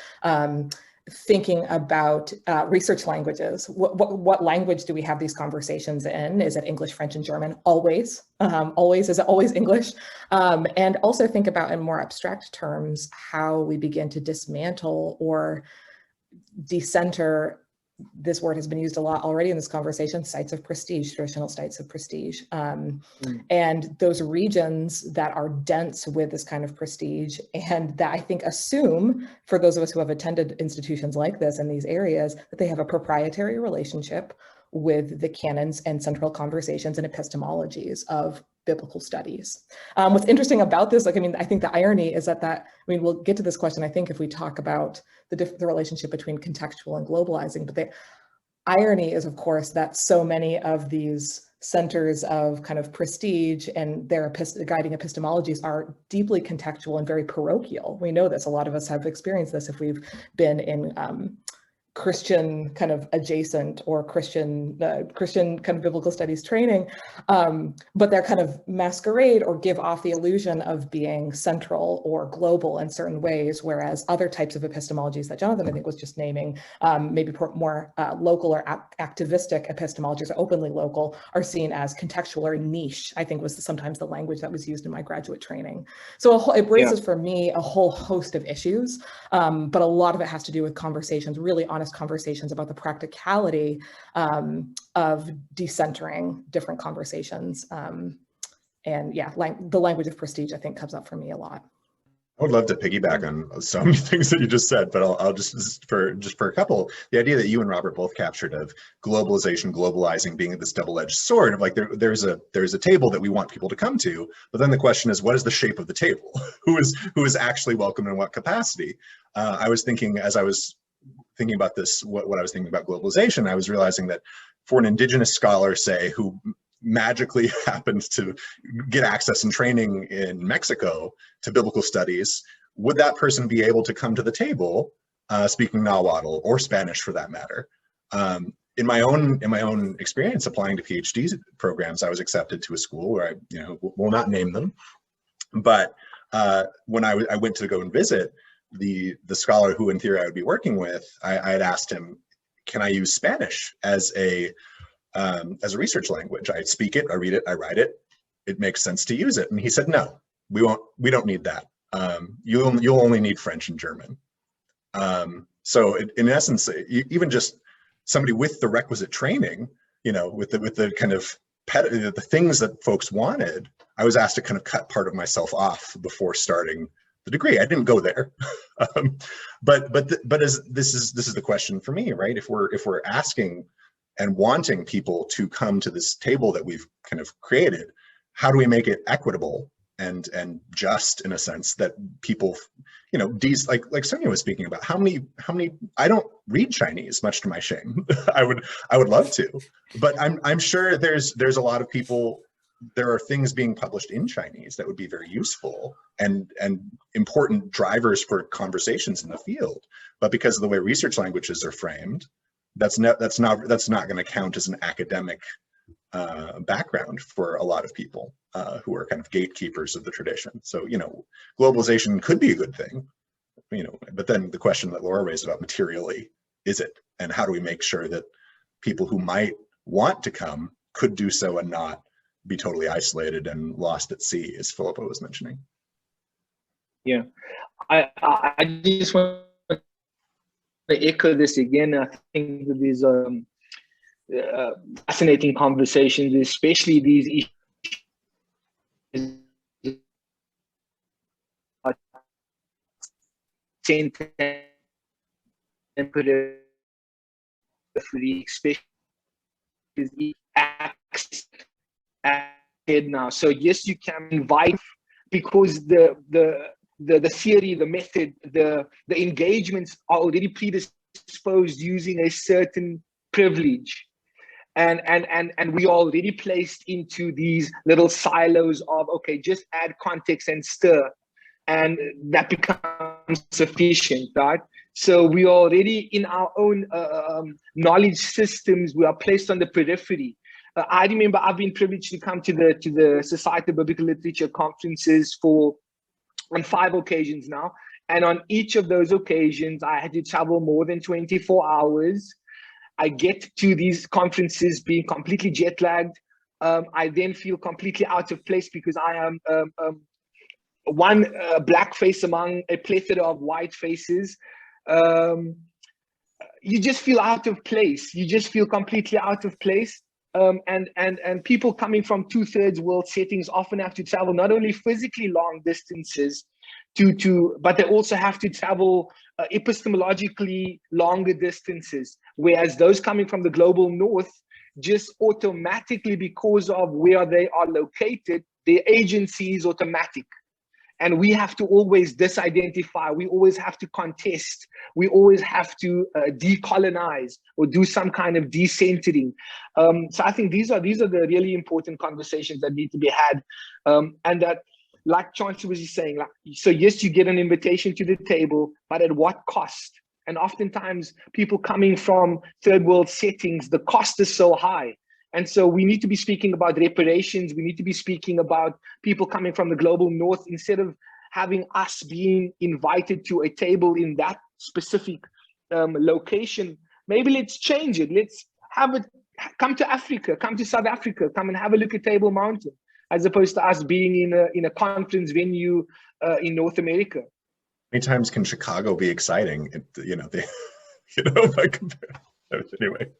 Thinking about research languages. What language do we have these conversations in? Is it English, French, and German? Always. Is it always English? And also think about, in more abstract terms, how we begin to dismantle or decenter this word has been used a lot already in this conversation, sites of prestige, traditional sites of prestige. And those regions that are dense with this kind of prestige, and that I think assume, for those of us who have attended institutions like this in these areas, that they have a proprietary relationship with the canons and central conversations and epistemologies of biblical studies. What's interesting about this, I think the irony is that we'll get to this question, I think, if we talk about the relationship between contextual and globalizing, but the irony is, of course, that so many of these centers of kind of prestige and their guiding epistemologies are deeply contextual and very parochial. We know this, a lot of us have experienced this if we've been in Christian kind of adjacent or Christian kind of biblical studies training, but they're kind of masquerade or give off the illusion of being central or global in certain ways, whereas other types of epistemologies that Jonathan, I think, was just naming, maybe more local or activistic epistemologies, or openly local, are seen as contextual or niche, I think was sometimes the language that was used in my graduate training. So it raises for me a whole host of issues, but a lot of it has to do with conversations, really honest conversations about the practicality of decentering different conversations. And yeah, the language of prestige, I think, comes up for me a lot. I would love to piggyback on so many things that you just said, but I'll just for a couple, the idea that you and Robert both captured of globalization, globalizing being this double-edged sword of like there's a table that we want people to come to, but then the question is, what is the shape of the table? Who is actually welcome in what capacity? I was thinking, as I was thinking about this, what I was thinking about globalization, I was realizing that for an indigenous scholar, say, who magically happened to get access and training in Mexico to biblical studies, would that person be able to come to the table speaking Nahuatl or Spanish for that matter? In my own experience applying to PhD programs, I was accepted to a school where I will not name them, but when I went to go and visit, the scholar who in theory I would be working with, I had asked him, can I use Spanish as a research language? I speak it, I read it, I write it. It makes sense to use it. And he said, no, we don't need that. You'll only need French and German. So in essence, even just somebody with the requisite training, with the kind of the things that folks wanted, I was asked to kind of cut part of myself off before starting the degree. I didn't go there, but as this is the question for me, right? If we're asking and wanting people to come to this table that we've kind of created, how do we make it equitable and just, in a sense that people, like Sonia was speaking about, how many I don't read Chinese, much to my shame. I would love to, but I'm sure there's a lot of people. There are things being published in Chinese that would be very useful and important drivers for conversations in the field. But because of the way research languages are framed, that's not going to count as an academic background for a lot of people who are kind of gatekeepers of the tradition. So globalization could be a good thing, but then the question that Laura raised about materially, is it, and how do we make sure that people who might want to come could do so and not be totally isolated and lost at sea, as Philippa was mentioning. Yeah, I just want to echo this again. I think that these fascinating conversations, especially these issues, especially now. So yes, you can invite, because the theory, the method, the engagements are already predisposed using a certain privilege, and we are already placed into these little silos of, okay, just add context and stir, and that becomes sufficient, right? So we are already in our own knowledge systems. We are placed on the periphery. I remember I've been privileged to come to the Society of Biblical Literature conferences on 5 occasions now. And on each of those occasions, I had to travel more than 24 hours. I get to these conferences being completely jet lagged. I then feel completely out of place because I am one black face among a plethora of white faces. you just feel out of place. You just feel completely out of place. And people coming from 2/3 world settings often have to travel not only physically long distances but they also have to travel epistemologically longer distances. Whereas those coming from the global north, just automatically, because of where they are located, their agency is automatic. And we have to always disidentify, we always have to contest, we always have to decolonize or do some kind of decentering. So I think these are the really important conversations that need to be had. And that, like Chancellor was saying, like, so yes, you get an invitation to the table, but at what cost? And oftentimes people coming from third world settings, the cost is so high. And so we need to be speaking about reparations. We need to be speaking about people coming from the global north, instead of having us being invited to a table in that specific location. Maybe let's change it. Let's have it come to Africa, come to South Africa, come and have a look at Table Mountain, as opposed to us being in a conference venue in North America. How many times can Chicago be exciting? Anyway.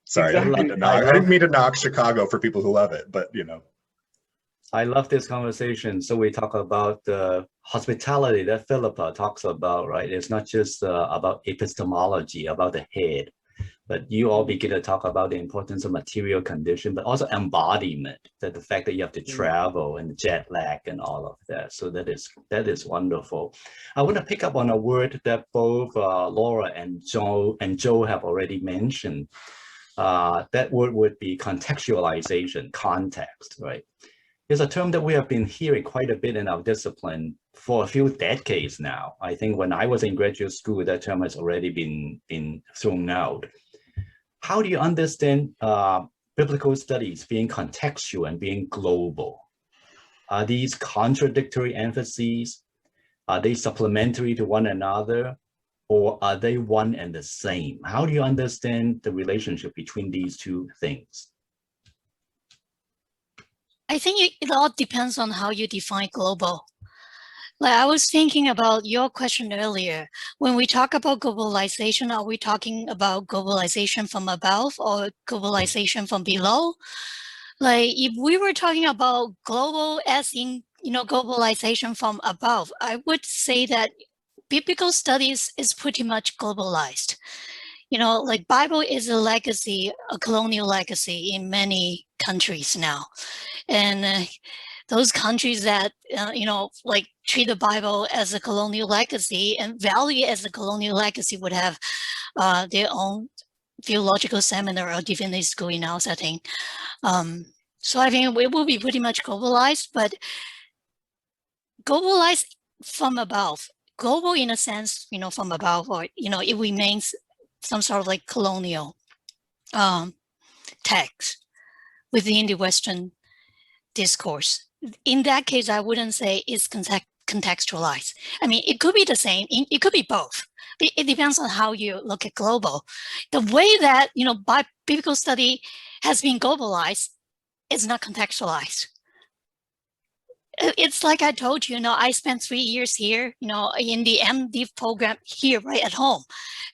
Sorry, Exactly. I didn't mean to knock Chicago for people who love it, but I love this conversation. So we talk about the hospitality that Philippa talks about, right? It's not just about epistemology, about the head, but you all begin to talk about the importance of material condition, but also embodiment, that the fact that you have to travel and jet lag and all of that. So that is wonderful. I want to pick up on a word that both Laura and Joe have already mentioned. That word would be contextualization, context, right? It's a term that we have been hearing quite a bit in our discipline for a few decades now. I think when I was in graduate school, that term has already been thrown out. How do you understand biblical studies being contextual and being global? Are these contradictory emphases? Are they supplementary to one another? Or are they one and the same? How do you understand the relationship between these two things? I think it all depends on how you define global. Like I was thinking about your question earlier. When we talk about globalization, are we talking about globalization from above or globalization from below? Like if we were talking about global as in, globalization from above, I would say that biblical studies is pretty much globalized. Like Bible is a legacy, a colonial legacy in many countries now. And those countries that, like treat the Bible as a colonial legacy and value as a colonial legacy would have their own theological seminar or divinity school in our setting. So I think it will be pretty much globalized, but globalized from above. Global in a sense, from above, or, it remains some sort of like colonial text within the Western discourse. In that case, I wouldn't say it's contextualized. I mean, it could be the same, it could be both. It depends on how you look at global. The way that, biblical study has been globalized is not contextualized. It's like I told you, I spent 3 years here, in the MD program here, right at home.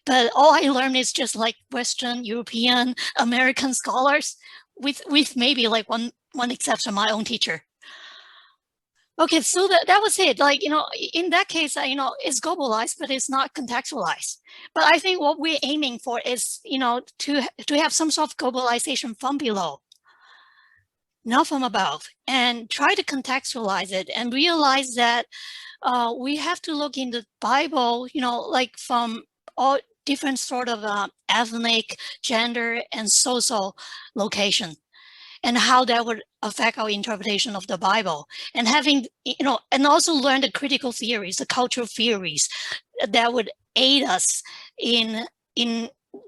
But all I learned is just like Western, European, American scholars with maybe like one exception, my own teacher. Okay, so that was it. Like, in that case, it's globalized, but it's not contextualized. But I think what we're aiming for is, to have some sort of globalization from below, not from above, and try to contextualize it and realize that we have to look in the Bible, like from all different sort of ethnic, gender, and social location, and how that would affect our interpretation of the Bible, and having, and also learn the critical theories, the cultural theories that would aid us in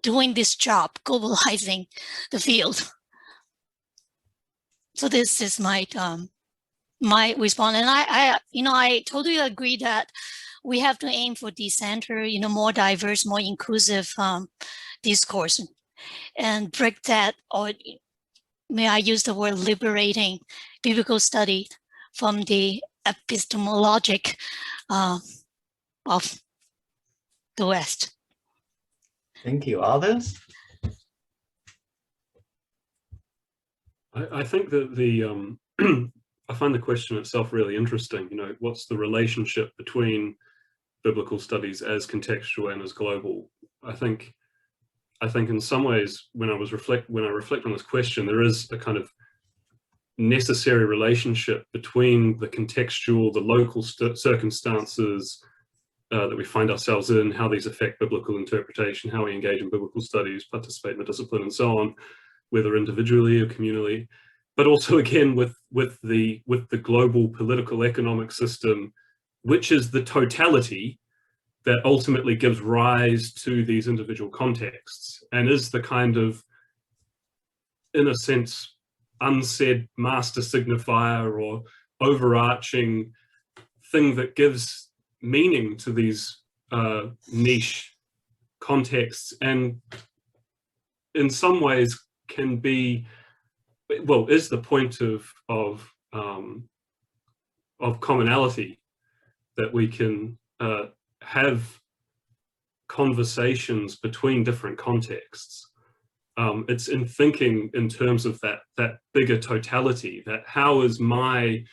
doing this job, globalizing the field. So this is my my response, and I totally agree that we have to aim for decenter, more diverse, more inclusive discourse, and break that, or may I use the word liberating biblical study from the epistemologic of the West. Thank you. Others? I think that I find the question itself really interesting. You know, what's the relationship between biblical studies as contextual and as global? I think in some ways, when I reflect on this question, there is a kind of necessary relationship between the contextual, the local circumstances that we find ourselves in, how these affect biblical interpretation, how we engage in biblical studies, participate in the discipline, and so on, whether individually or communally, but also again with the global political economic system, which is the totality that ultimately gives rise to these individual contexts and is the kind of, in a sense, unsaid master signifier or overarching thing that gives meaning to these niche contexts, and in some ways can be, well, is the point of commonality, that we can have conversations between different contexts. It's in thinking in terms of that bigger totality, that how is my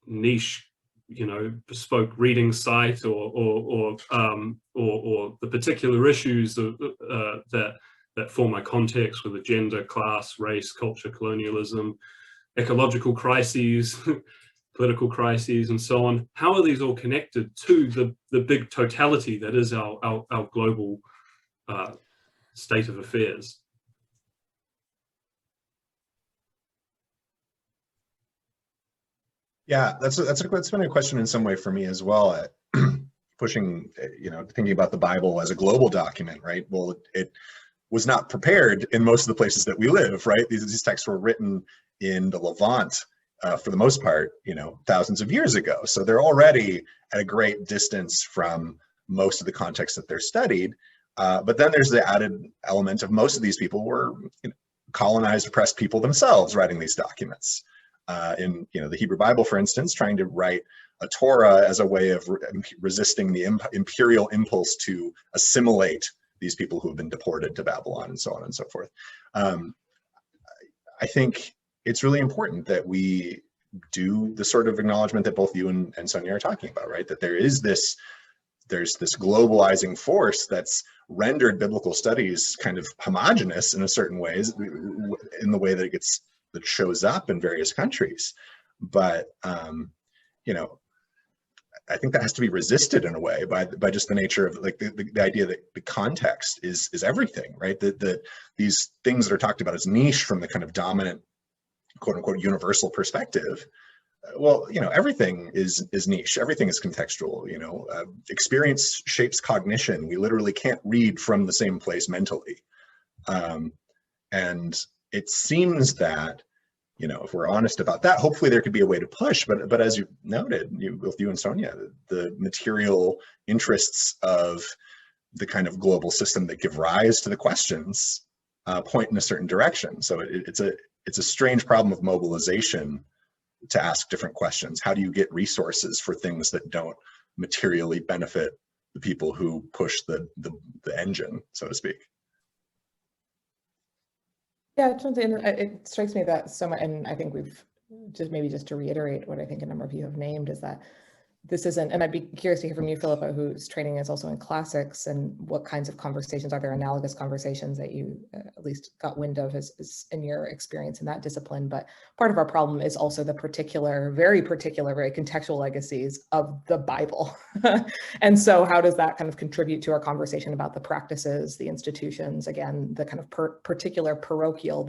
niche, you know, bespoke reading site or the particular issues that form my context, with gender, class, race, culture, colonialism, ecological crises, political crises, and so on. How are these all connected to the big totality that is our global state of affairs? Yeah, that's been a question in some way for me as well. Pushing, you know, thinking about the Bible as a global document, right? Well, it was not prepared in most of the places that we live, right? These texts were written in the Levant for the most part, you know, thousands of years ago. So they're already at a great distance from most of the contexts that they're studied. But then there's the added element of most of these people were, you know, colonized, oppressed people themselves writing these documents. In, you know, the Hebrew Bible, for instance, trying to write a Torah as a way of resisting the imperial impulse to assimilate these people who have been deported to Babylon, and so on and so forth. I think it's really important that we do the sort of acknowledgement that both you and Sonia are talking about, right? That there's this globalizing force that's rendered biblical studies kind of homogenous in a certain ways, in the way that that shows up in various countries. But you know, I think that has to be resisted in a way by just the nature of, like, the idea that the context is everything, right? That these things that are talked about as niche from the kind of dominant, quote unquote, universal perspective. Well, you know, everything is niche. Everything is contextual. You know, experience shapes cognition. We literally can't read from the same place mentally, and it seems that, you know, if we're honest about that, hopefully there could be a way to push. But as you noted, both you and Sonia, the material interests of the kind of global system that give rise to the questions point in a certain direction. So it's a strange problem of mobilization to ask different questions. How do you get resources for things that don't materially benefit the people who push the engine, so to speak? Yeah, it strikes me that so much, and I think we've just to reiterate what I think a number of you have named, is that this isn't, and I'd be curious to hear from you, Philippa, whose training is also in classics, and what kinds of conversations, are there analogous conversations that you at least got wind of as in your experience in that discipline? But part of our problem is also the very contextual legacies of the Bible. And so how does that kind of contribute to our conversation about the practices, the institutions, again, the kind of particular parochial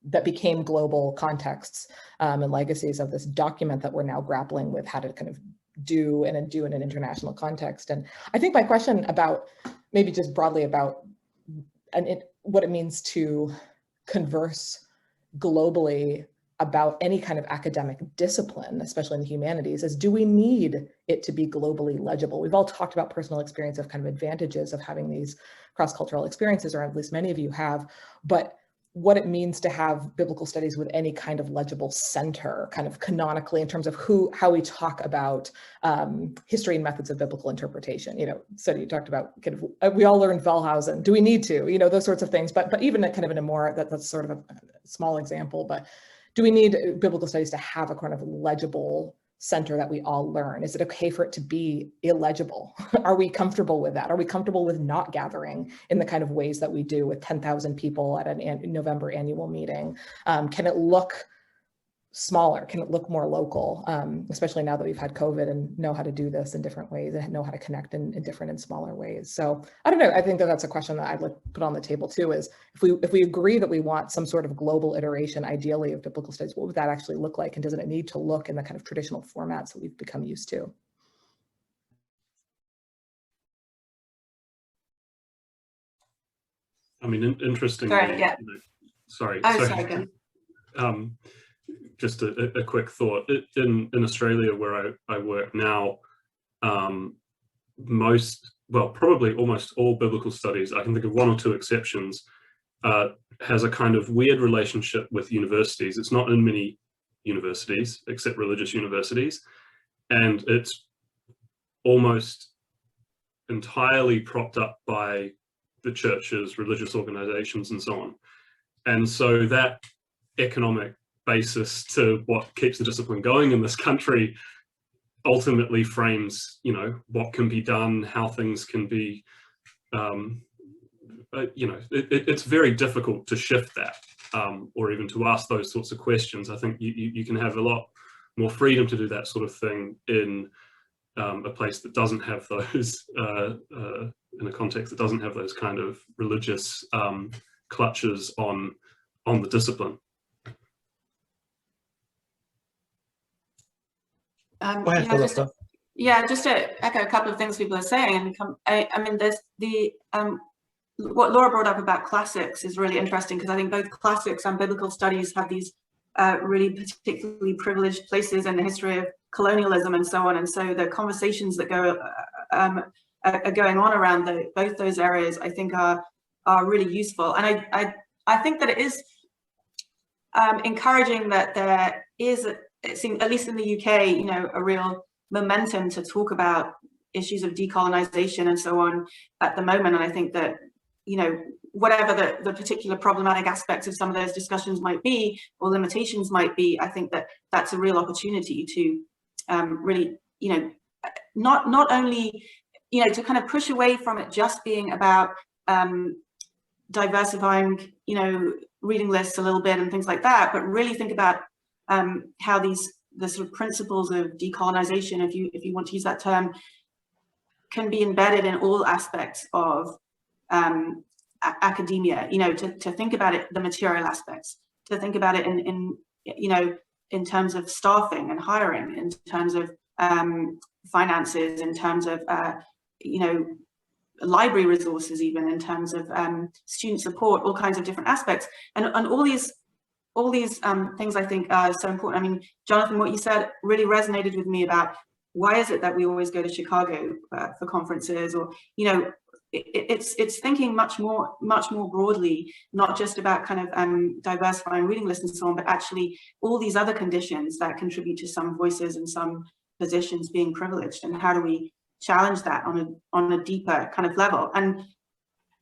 that became global contexts and legacies of this document that we're now grappling with how to kind of do in an international context. And I think my question about, maybe just broadly about what it means to converse globally about any kind of academic discipline, especially in the humanities, is, do we need it to be globally legible? We've all talked about personal experience of kind of advantages of having these cross-cultural experiences, or at least many of you have, but what it means to have biblical studies with any kind of legible center, kind of canonically, in terms of how we talk about history and methods of biblical interpretation. You know, so you talked about kind of, we all learned Wellhausen. Do we need to? You know, those sorts of things. But even kind of in a more, that's sort of a small example, but do we need biblical studies to have a kind of legible center that we all learn? Is it okay for it to be illegible? Are we comfortable with that? Are we comfortable with not gathering in the kind of ways that we do with 10,000 people at a November annual meeting? Can it look smaller? Can it look more local? Especially now that we've had COVID and know how to do this in different ways and know how to connect in different and smaller ways. So I don't know. I think that that's a question that I'd like to put on the table too, is if we agree that we want some sort of global iteration, ideally, of biblical studies, what would that actually look like? And doesn't it need to look in the kind of traditional formats that we've become used to? I mean, interestingly, Sorry, yeah. Sorry. Oh, sorry. Just a quick thought. In Australia, where I work now, probably almost all biblical studies, I can think of one or two exceptions, has a kind of weird relationship with universities. It's not in many universities, except religious universities, and it's almost entirely propped up by the churches, religious organizations, and so on. And so that economic basis to what keeps the discipline going in this country ultimately frames, you know, what can be done, how things can be, you know, it's very difficult to shift that, or even to ask those sorts of questions. I think you can have a lot more freedom to do that sort of thing in a place that doesn't have those, in a context that doesn't have those kind of religious clutches on the discipline. Just to echo a couple of things people are saying. I mean, there's what Laura brought up about classics is really interesting, because I think both classics and biblical studies have these really particularly privileged places in the history of colonialism and so on. And so the conversations that are going on around both those areas, I think, are really useful. And I think that it is encouraging that there is, it seems, at least in the UK, you know, a real momentum to talk about issues of decolonization and so on at the moment. And I think that, you know, whatever the particular problematic aspects of some of those discussions might be, or limitations might be, I think that that's a real opportunity to really, you know, not only, you know, to kind of push away from it just being about diversifying, you know, reading lists a little bit and things like that, but really think about how the sort of principles of decolonization, if you want to use that term, can be embedded in all aspects of academia. You know, to think about it, the material aspects, to think about it in you know, in terms of staffing and hiring, in terms of finances, in terms of you know, library resources, even in terms of student support, all kinds of different aspects, and all these things I think are so important. I mean, Jonathan, what you said really resonated with me about why is it that we always go to Chicago for conferences, or, you know, it's thinking much more broadly, not just about kind of diversifying reading lists and so on, but actually all these other conditions that contribute to some voices and some positions being privileged, and how do we challenge that on a deeper kind of level. And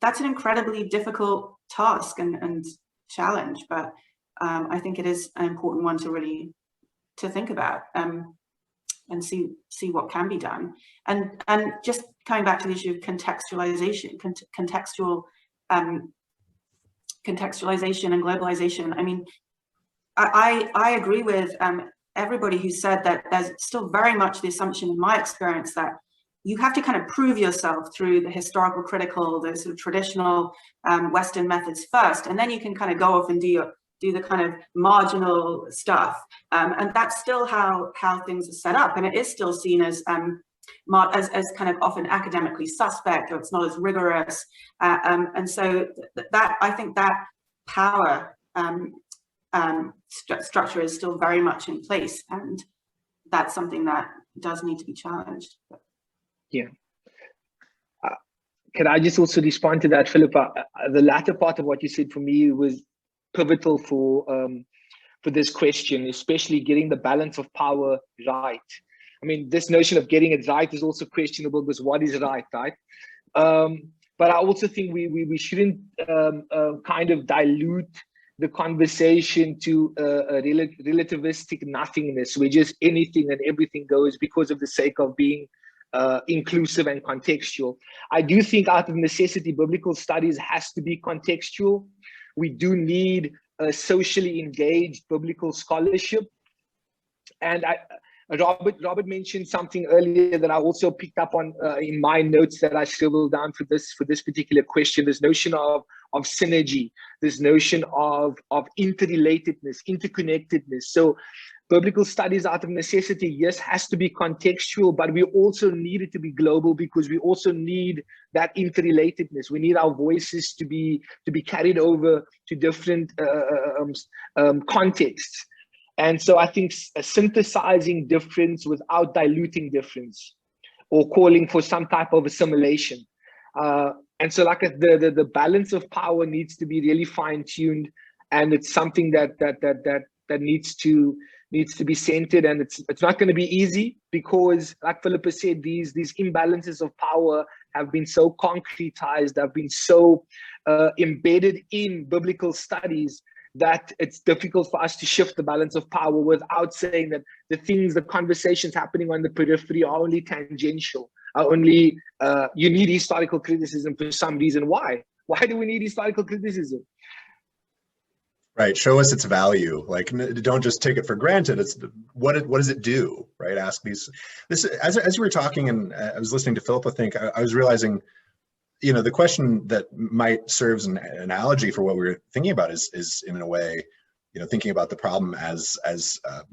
that's an incredibly difficult task and challenge, but I think it is an important one to really think about and see what can be done. And just coming back to the issue of contextualization, contextualization and globalization. I mean, I agree with everybody who said that there's still very much the assumption in my experience that you have to kind of prove yourself through the historical, critical, the sort of traditional Western methods first, and then you can kind of go off and do the kind of marginal stuff, and that's still how things are set up, and it is still seen as kind of often academically suspect, or it's not as rigorous, and so that, I think that power structure is still very much in place, and that's something that does need to be challenged. Yeah. Can I just also respond to that, Philippa? The latter part of what you said for me was pivotal for this question, especially getting the balance of power right. I mean, this notion of getting it right is also questionable, because what is right, right? But I also think we shouldn't kind of dilute the conversation to a relativistic nothingness, where just anything and everything goes because of the sake of being inclusive and contextual. I do think out of necessity, biblical studies has to be contextual. We do need a socially engaged biblical scholarship. And Robert mentioned something earlier that I also picked up on in my notes that I scribbled down for this particular question. This notion of synergy, this notion of interrelatedness, interconnectedness. So biblical studies out of necessity, yes, has to be contextual, but we also need it to be global, because we also need that interrelatedness. We need our voices to be carried over to different contexts. And so I think synthesizing difference without diluting difference, or calling for some type of assimilation. And so like the balance of power needs to be really fine-tuned, and it's something that needs to be centered. And it's not going to be easy, because like Philippa said, these imbalances of power have been so concretized, have been so embedded in biblical studies, that it's difficult for us to shift the balance of power without saying that the conversations happening on the periphery are only tangential, are only, you need historical criticism for some reason. Why? Why do we need historical criticism? Right, show us its value. Like, don't just take it for granted. It's what does it do, right? Ask these. This as we were talking, and I was listening to Philip. I think I was realizing, you know, the question that might serve as an analogy for what we were thinking about is in a way, you know, thinking about the problem as well,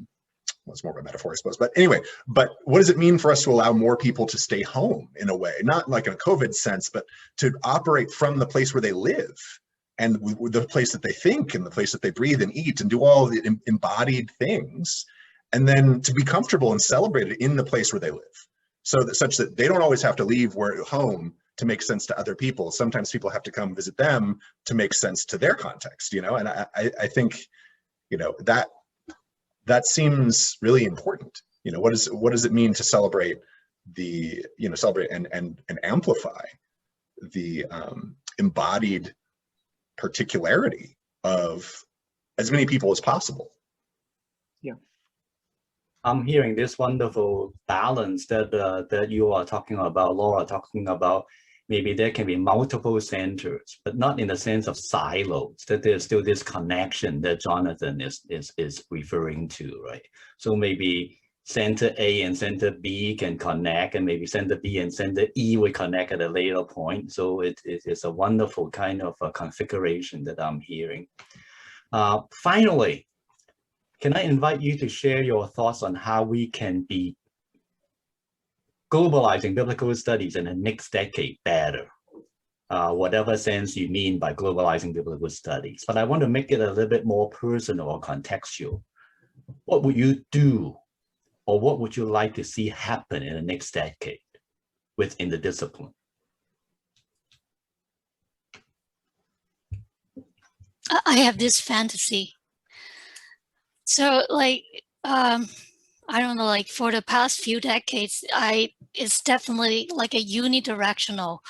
it's more of a metaphor, I suppose. But anyway, but what does it mean for us to allow more people to stay home in a way, not like in a COVID sense, but to operate from the place where they live, and the place that they think, and the place that they breathe and eat and do all the embodied things, and then to be comfortable and celebrated in the place where they live, so that such that they don't always have to leave home to make sense to other people. Sometimes people have to come visit them to make sense to their context, you know. And I think, you know, that seems really important. You know, what does it mean to celebrate celebrate and amplify the embodied particularity of as many people as possible? Yeah. I'm hearing this wonderful balance that you are talking about, Laura, talking about. Maybe there can be multiple centers, but not in the sense of silos, that there's still this connection that Jonathan is referring to, right? So maybe center A and center B can connect, and maybe center B and center E will connect at a later point. So it's a wonderful kind of a configuration that I'm hearing. Finally, can I invite you to share your thoughts on how we can be globalizing biblical studies in the next decade better, whatever sense you mean by globalizing biblical studies. But I want to make it a little bit more personal or contextual. What would you do, or what would you like to see happen in the next decade within the discipline? I have this fantasy. So like, I don't know, like for the past few decades, it's definitely like a unidirectional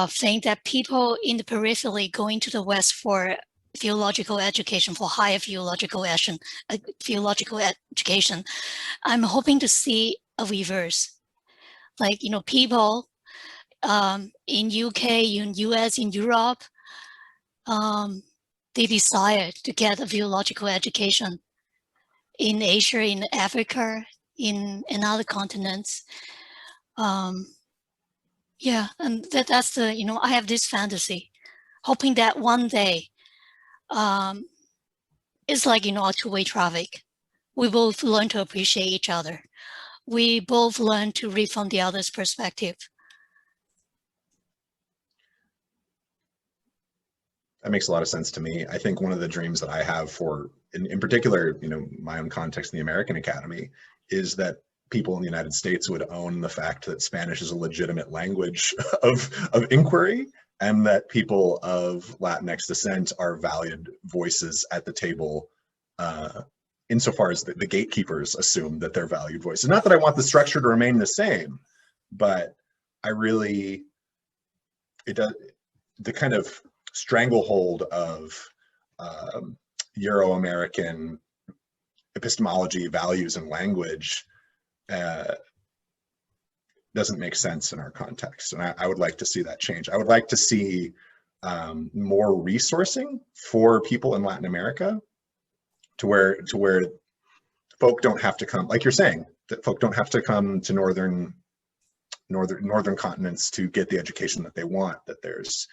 thing that people in the periphery going to the West for theological education, for higher theological education. I'm hoping to see a reverse. Like, you know, people in UK, in US, in Europe, they desire to get a theological education. In Asia, in Africa, in other continents. Yeah, and that's the, you know, I have this fantasy, hoping that one day, it's like, you know, a two-way traffic. We both learn to appreciate each other. We both learn to read from the other's perspective. That makes a lot of sense to me. I think one of the dreams that I have for, in particular, you know, my own context in the American Academy, is that people in the United States would own the fact that Spanish is a legitimate language of inquiry, and that people of Latinx descent are valued voices at the table, insofar as the gatekeepers assume that they're valued voices. Not that I want the structure to remain the same, but I really, the kind of stranglehold of Euro-American epistemology, values, and language doesn't make sense in our context. And I would like to see that change. I would like to see more resourcing for people in Latin America, to where folk don't have to come, like you're saying, that folk don't have to come to northern continents to get the education that they want, that there's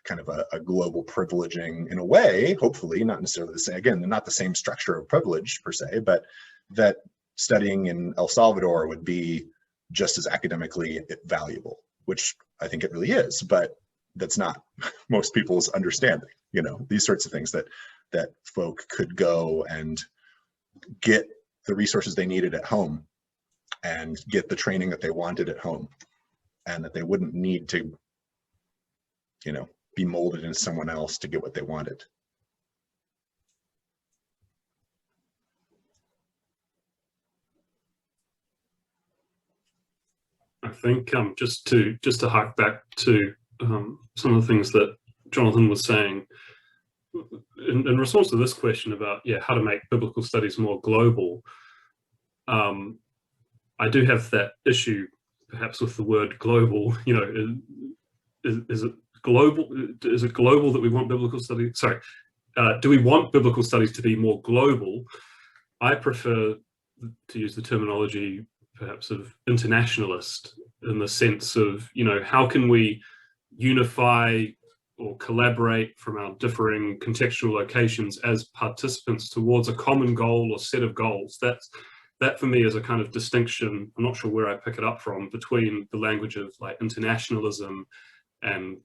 kind of a global privileging in a way, hopefully, not necessarily the same, again, not the same structure of privilege per se, but that studying in El Salvador would be just as academically valuable, which I think it really is, but that's not most people's understanding. You know, these sorts of things that folk could go and get the resources they needed at home and get the training that they wanted at home, and that they wouldn't need to, you know, be molded into someone else to get what they wanted. I think just to hark back to some of the things that Jonathan was saying in response to this question about how to make biblical studies more global. I do have that issue perhaps with the word global. You know, is it global? Is it global that we want biblical studies? Sorry, do we want biblical studies to be more global? I prefer to use the terminology perhaps of internationalist, in the sense of, you know, how can we unify or collaborate from our differing contextual locations as participants towards a common goal or set of goals? That for me is a kind of distinction, I'm not sure where I pick it up from, between the language of like internationalism and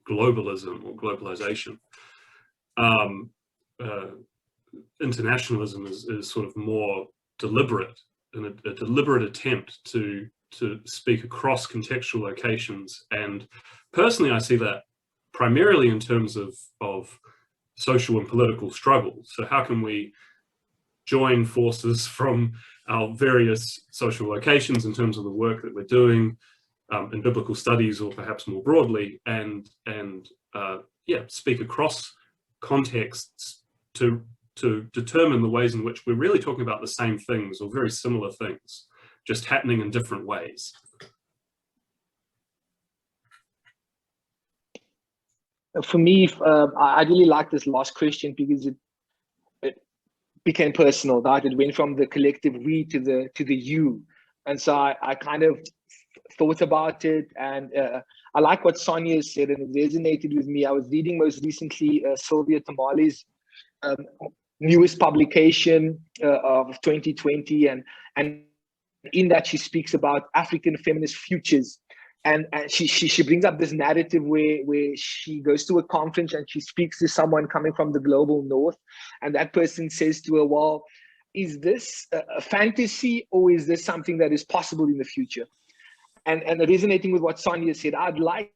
globalism or globalization. Internationalism is sort of more deliberate, and a deliberate attempt to speak across contextual locations. And personally, I see that primarily in terms of social and political struggle. So how can we join forces from our various social locations in terms of the work that we're doing in biblical studies, or perhaps more broadly, and speak across contexts to determine the ways in which we're really talking about the same things or very similar things, just happening in different ways. For me, I really like this last question, because it became personal, right? It went from the collective we to the you. And so I kind of thought about it, and I like what Sonia said, and it resonated with me. I was reading most recently Sylvia Tamale's newest publication of 2020, and in that she speaks about African feminist futures, and she brings up this narrative where she goes to a conference and she speaks to someone coming from the global north, and that person says to her, well, is this a fantasy, or is this something that is possible in the future? And resonating with what Sonia said, I'd like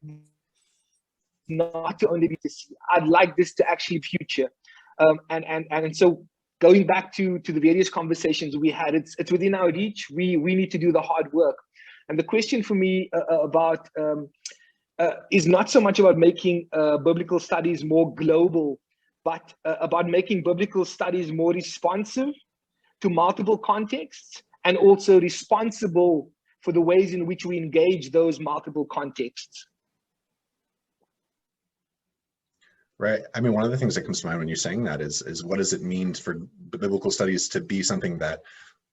not to only be this, I'd like this to actually future. And so going back to the various conversations we had, it's within our reach. We need to do the hard work. And the question for me about is not so much about making biblical studies more global, but about making biblical studies more responsive to multiple contexts, and also responsible for the ways in which we engage those multiple contexts. Right. I mean, one of the things that comes to mind when you're saying that is what does it mean for biblical studies to be something that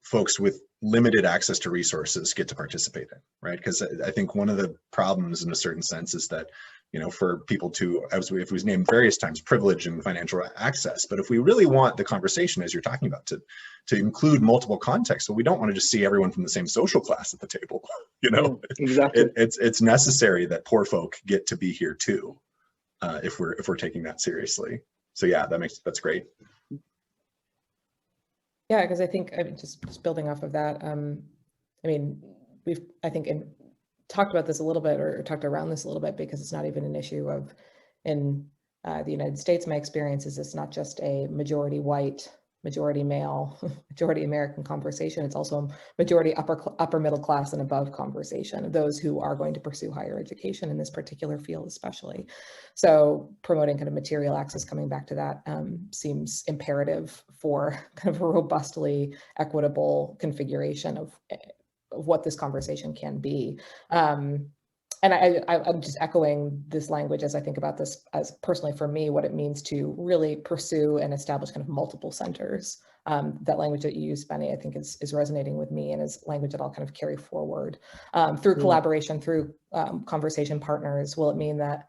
folks with limited access to resources get to participate in, right? Because I think one of the problems in a certain sense is that, you know, for people to, as we've named various times, privilege and financial access. But if we really want the conversation, as you're talking about, to include multiple contexts, well, we don't want to just see everyone from the same social class at the table. You know, exactly. It's necessary that poor folk get to be here too, if we're taking that seriously. So yeah, that's great. Yeah, because I think just building off of that, I mean, I think talked about this a little bit, or talked around this a little bit, because it's not even an issue of, in the United States, my experience is it's not just a majority white, majority male, majority American conversation. It's also a majority upper middle class and above conversation of those who are going to pursue higher education in this particular field, especially. So promoting kind of material access, coming back to that, seems imperative for kind of a robustly equitable configuration of what this conversation can be. And I'm just echoing this language as I think about this, as personally for me, what it means to really pursue and establish kind of multiple centers. That language that you use, Benny, I think is resonating with me, and is language that I'll kind of carry forward through collaboration, through conversation partners. Will it mean that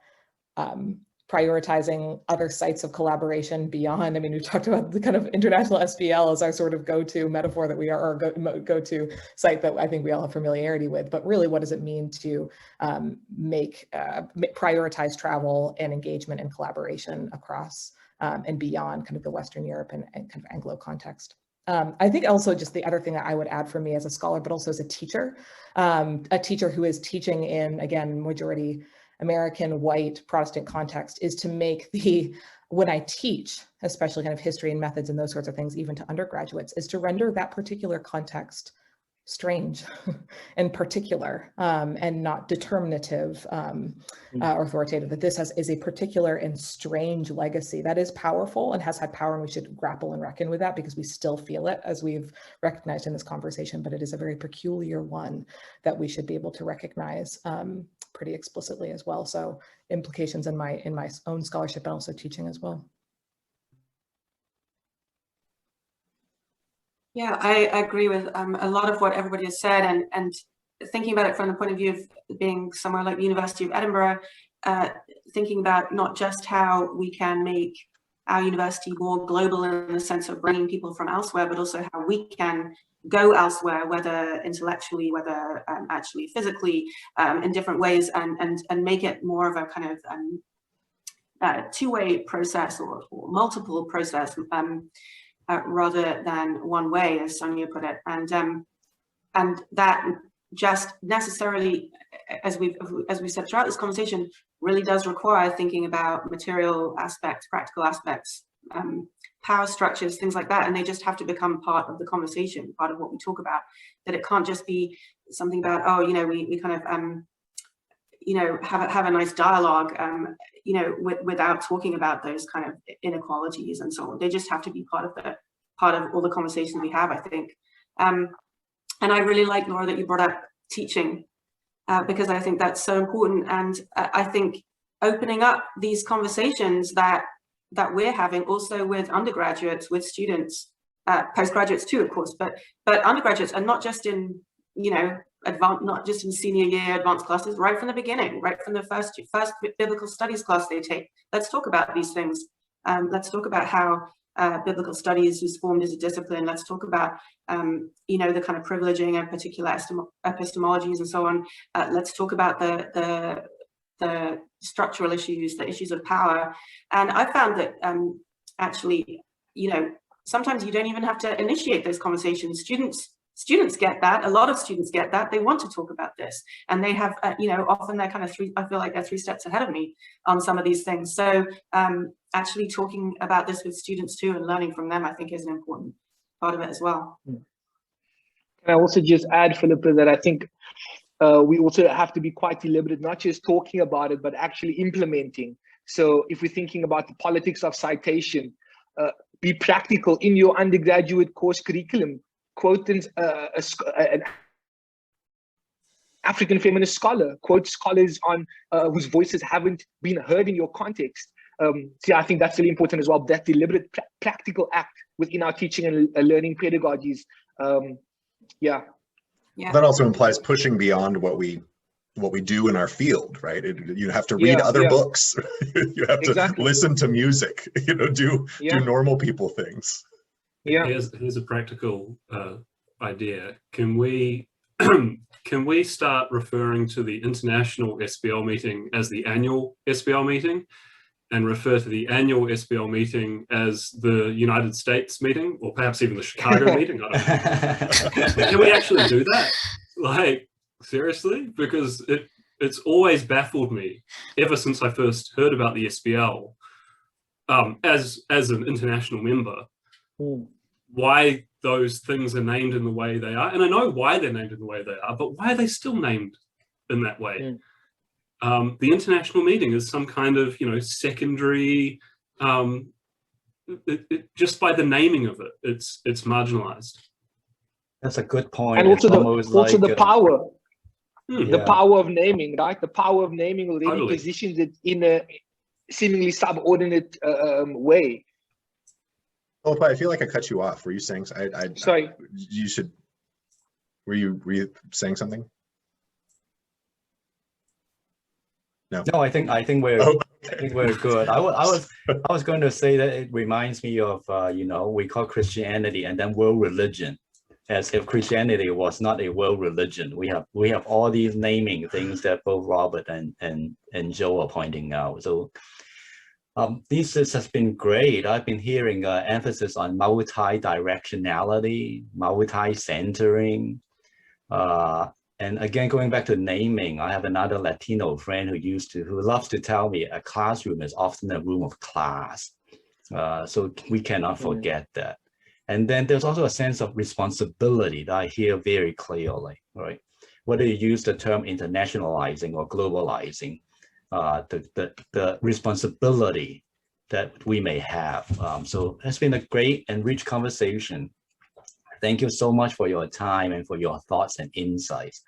prioritizing other sites of collaboration beyond, I mean, we've talked about the kind of international SBL as our sort of go-to metaphor that we are, or go-to site that I think we all have familiarity with, but really what does it mean to prioritize travel and engagement and collaboration across and beyond kind of the Western Europe and kind of Anglo context. I think also just the other thing that I would add for me as a scholar, but also as a teacher who is teaching in, again, majority American white Protestant context, is to make when I teach, especially kind of history and methods and those sorts of things, even to undergraduates, is to render that particular context strange and particular, and not determinative or authoritative, that this is a particular and strange legacy that is powerful and has had power, and we should grapple and reckon with that, because we still feel it, as we've recognized in this conversation, but it is a very peculiar one that we should be able to recognize pretty explicitly as well. So implications in my own scholarship and also teaching as well. Yeah, I agree with a lot of what everybody has said, and thinking about it from the point of view of being somewhere like the University of Edinburgh, thinking about not just how we can make our university more global in the sense of bringing people from elsewhere, but also how we can go elsewhere, whether intellectually, whether actually physically, in different ways, and make it more of a kind of two-way process or multiple process, rather than one way, as Sonia put it, and that just necessarily, as we said throughout this conversation, really does require thinking about material aspects, practical aspects, power structures, things like that, and they just have to become part of the conversation, part of what we talk about. That it can't just be something about, oh, you know, we kind of you know, have a nice dialogue, you know, without talking about those kind of inequalities and so on. They just have to be part of all the conversations we have, I think. And I really like, Laura, that you brought up teaching, because I think that's so important. And I think opening up these conversations that we're having also with undergraduates, with students, postgraduates too, of course, but undergraduates, and not just in, you know, not just in senior year advanced classes, right from the beginning, right from the first biblical studies class they take. Let's talk about these things. Let's talk about how biblical studies was formed as a discipline. Let's talk about, you know, the kind of privileging of particular epistemologies and so on. Let's talk about the structural issues, the issues of power. And I found that actually, you know, sometimes you don't even have to initiate those conversations. Students get that. A lot of students get that. They want to talk about this, and they have, you know, often they're kind of I feel like they're 3 steps ahead of me on some of these things. So actually talking about this with students too and learning from them, I think, is an important part of it as well. Can I also just add, Philippa, that I think we also have to be quite deliberate, not just talking about it, but actually implementing. So if we're thinking about the politics of citation, be practical in your undergraduate course curriculum. Quote an African feminist scholar, quote scholars on whose voices haven't been heard in your context. So I think that's really important as well, that deliberate practical act within our teaching and learning pedagogies. Yeah. That also implies pushing beyond what we do in our field, right? You have to read other books. You have to listen to music, you know, do normal people things. Yeah. Here's a practical idea. Can we start referring to the international SBL meeting as the annual SBL meeting, and refer to the annual SBL meeting as the United States meeting, or perhaps even the Chicago meeting? I don't know. Can we actually do that? Like seriously, because it's always baffled me ever since I first heard about the SBL as an international member, why those things are named in the way they are. And I know why they're named in the way they are, but why are they still named in that way? The international meeting is some kind of, secondary, just by the naming of it, it's marginalized. That's a good point. And also the power, the power of naming, right? The power of naming already positions it in a seemingly subordinate way. Oh, I feel like I cut you off. Were you saying? Sorry. You should. Were you saying something? No. No, I think we're I think we're good. I was going to say that it reminds me of we call Christianity and then world religion, as if Christianity was not a world religion. We have all these naming things that both Robert and Joe are pointing out. So this has been great. I've been hearing emphasis on multi-directionality, multi-centering. And again, going back to naming, I have another Latino friend who loves to tell me a classroom is often a room of class. So we cannot forget that. And then there's also a sense of responsibility that I hear very clearly, right? Whether you use the term internationalizing or globalizing, the responsibility that we may have. So it's been a great and rich conversation. Thank you so much for your time and for your thoughts and insights.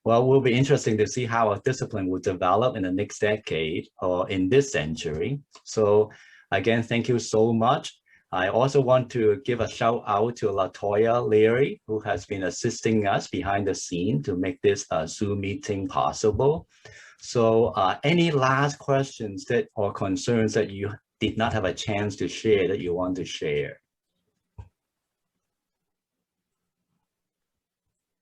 Well, it will be interesting to see how a discipline will develop in the next decade or in this century. So again, thank you so much. I also want to give a shout out to LaToya Leary, who has been assisting us behind the scene to make this Zoom meeting possible. So any last questions or concerns that you did not have a chance to share that you want to share?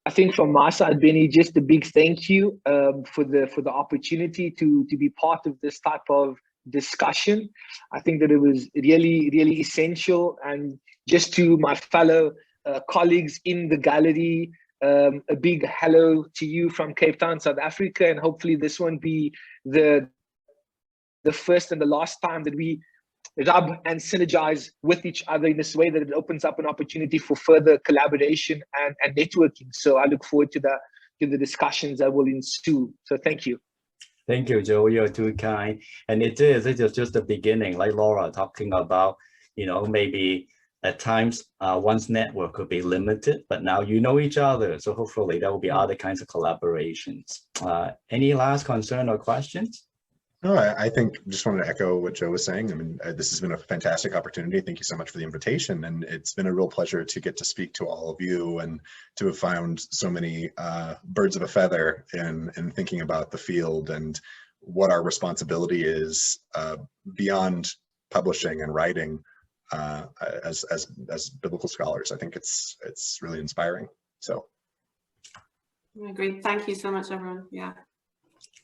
I think from my side, Benny, just a big thank you for the opportunity to be part of this type of discussion. I think that it was really, really essential. And just to my fellow colleagues in the gallery, a big hello to you from Cape Town, South Africa. And hopefully this won't be the first and the last time that we rub and synergize with each other in this way, that it opens up an opportunity for further collaboration and networking. So I look forward to the discussions that will ensue. So thank you. Thank you, Joe. You're too kind. And it is just the beginning, like Laura talking about, maybe at times one's network could be limited, but now you know each other. So hopefully there will be other kinds of collaborations. Any last concern or questions? No, I think just wanted to echo what Joe was saying. I mean, this has been a fantastic opportunity. Thank you so much for the invitation. And it's been a real pleasure to get to speak to all of you and to have found so many birds of a feather in thinking about the field and what our responsibility is beyond publishing and writing as biblical scholars. I think it's really inspiring. So. I agree. Thank you so much, everyone. Yeah.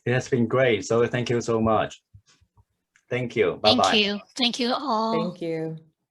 It has been great. So thank you so much. Thank you. Bye-bye. Thank you. Thank you all. Thank you.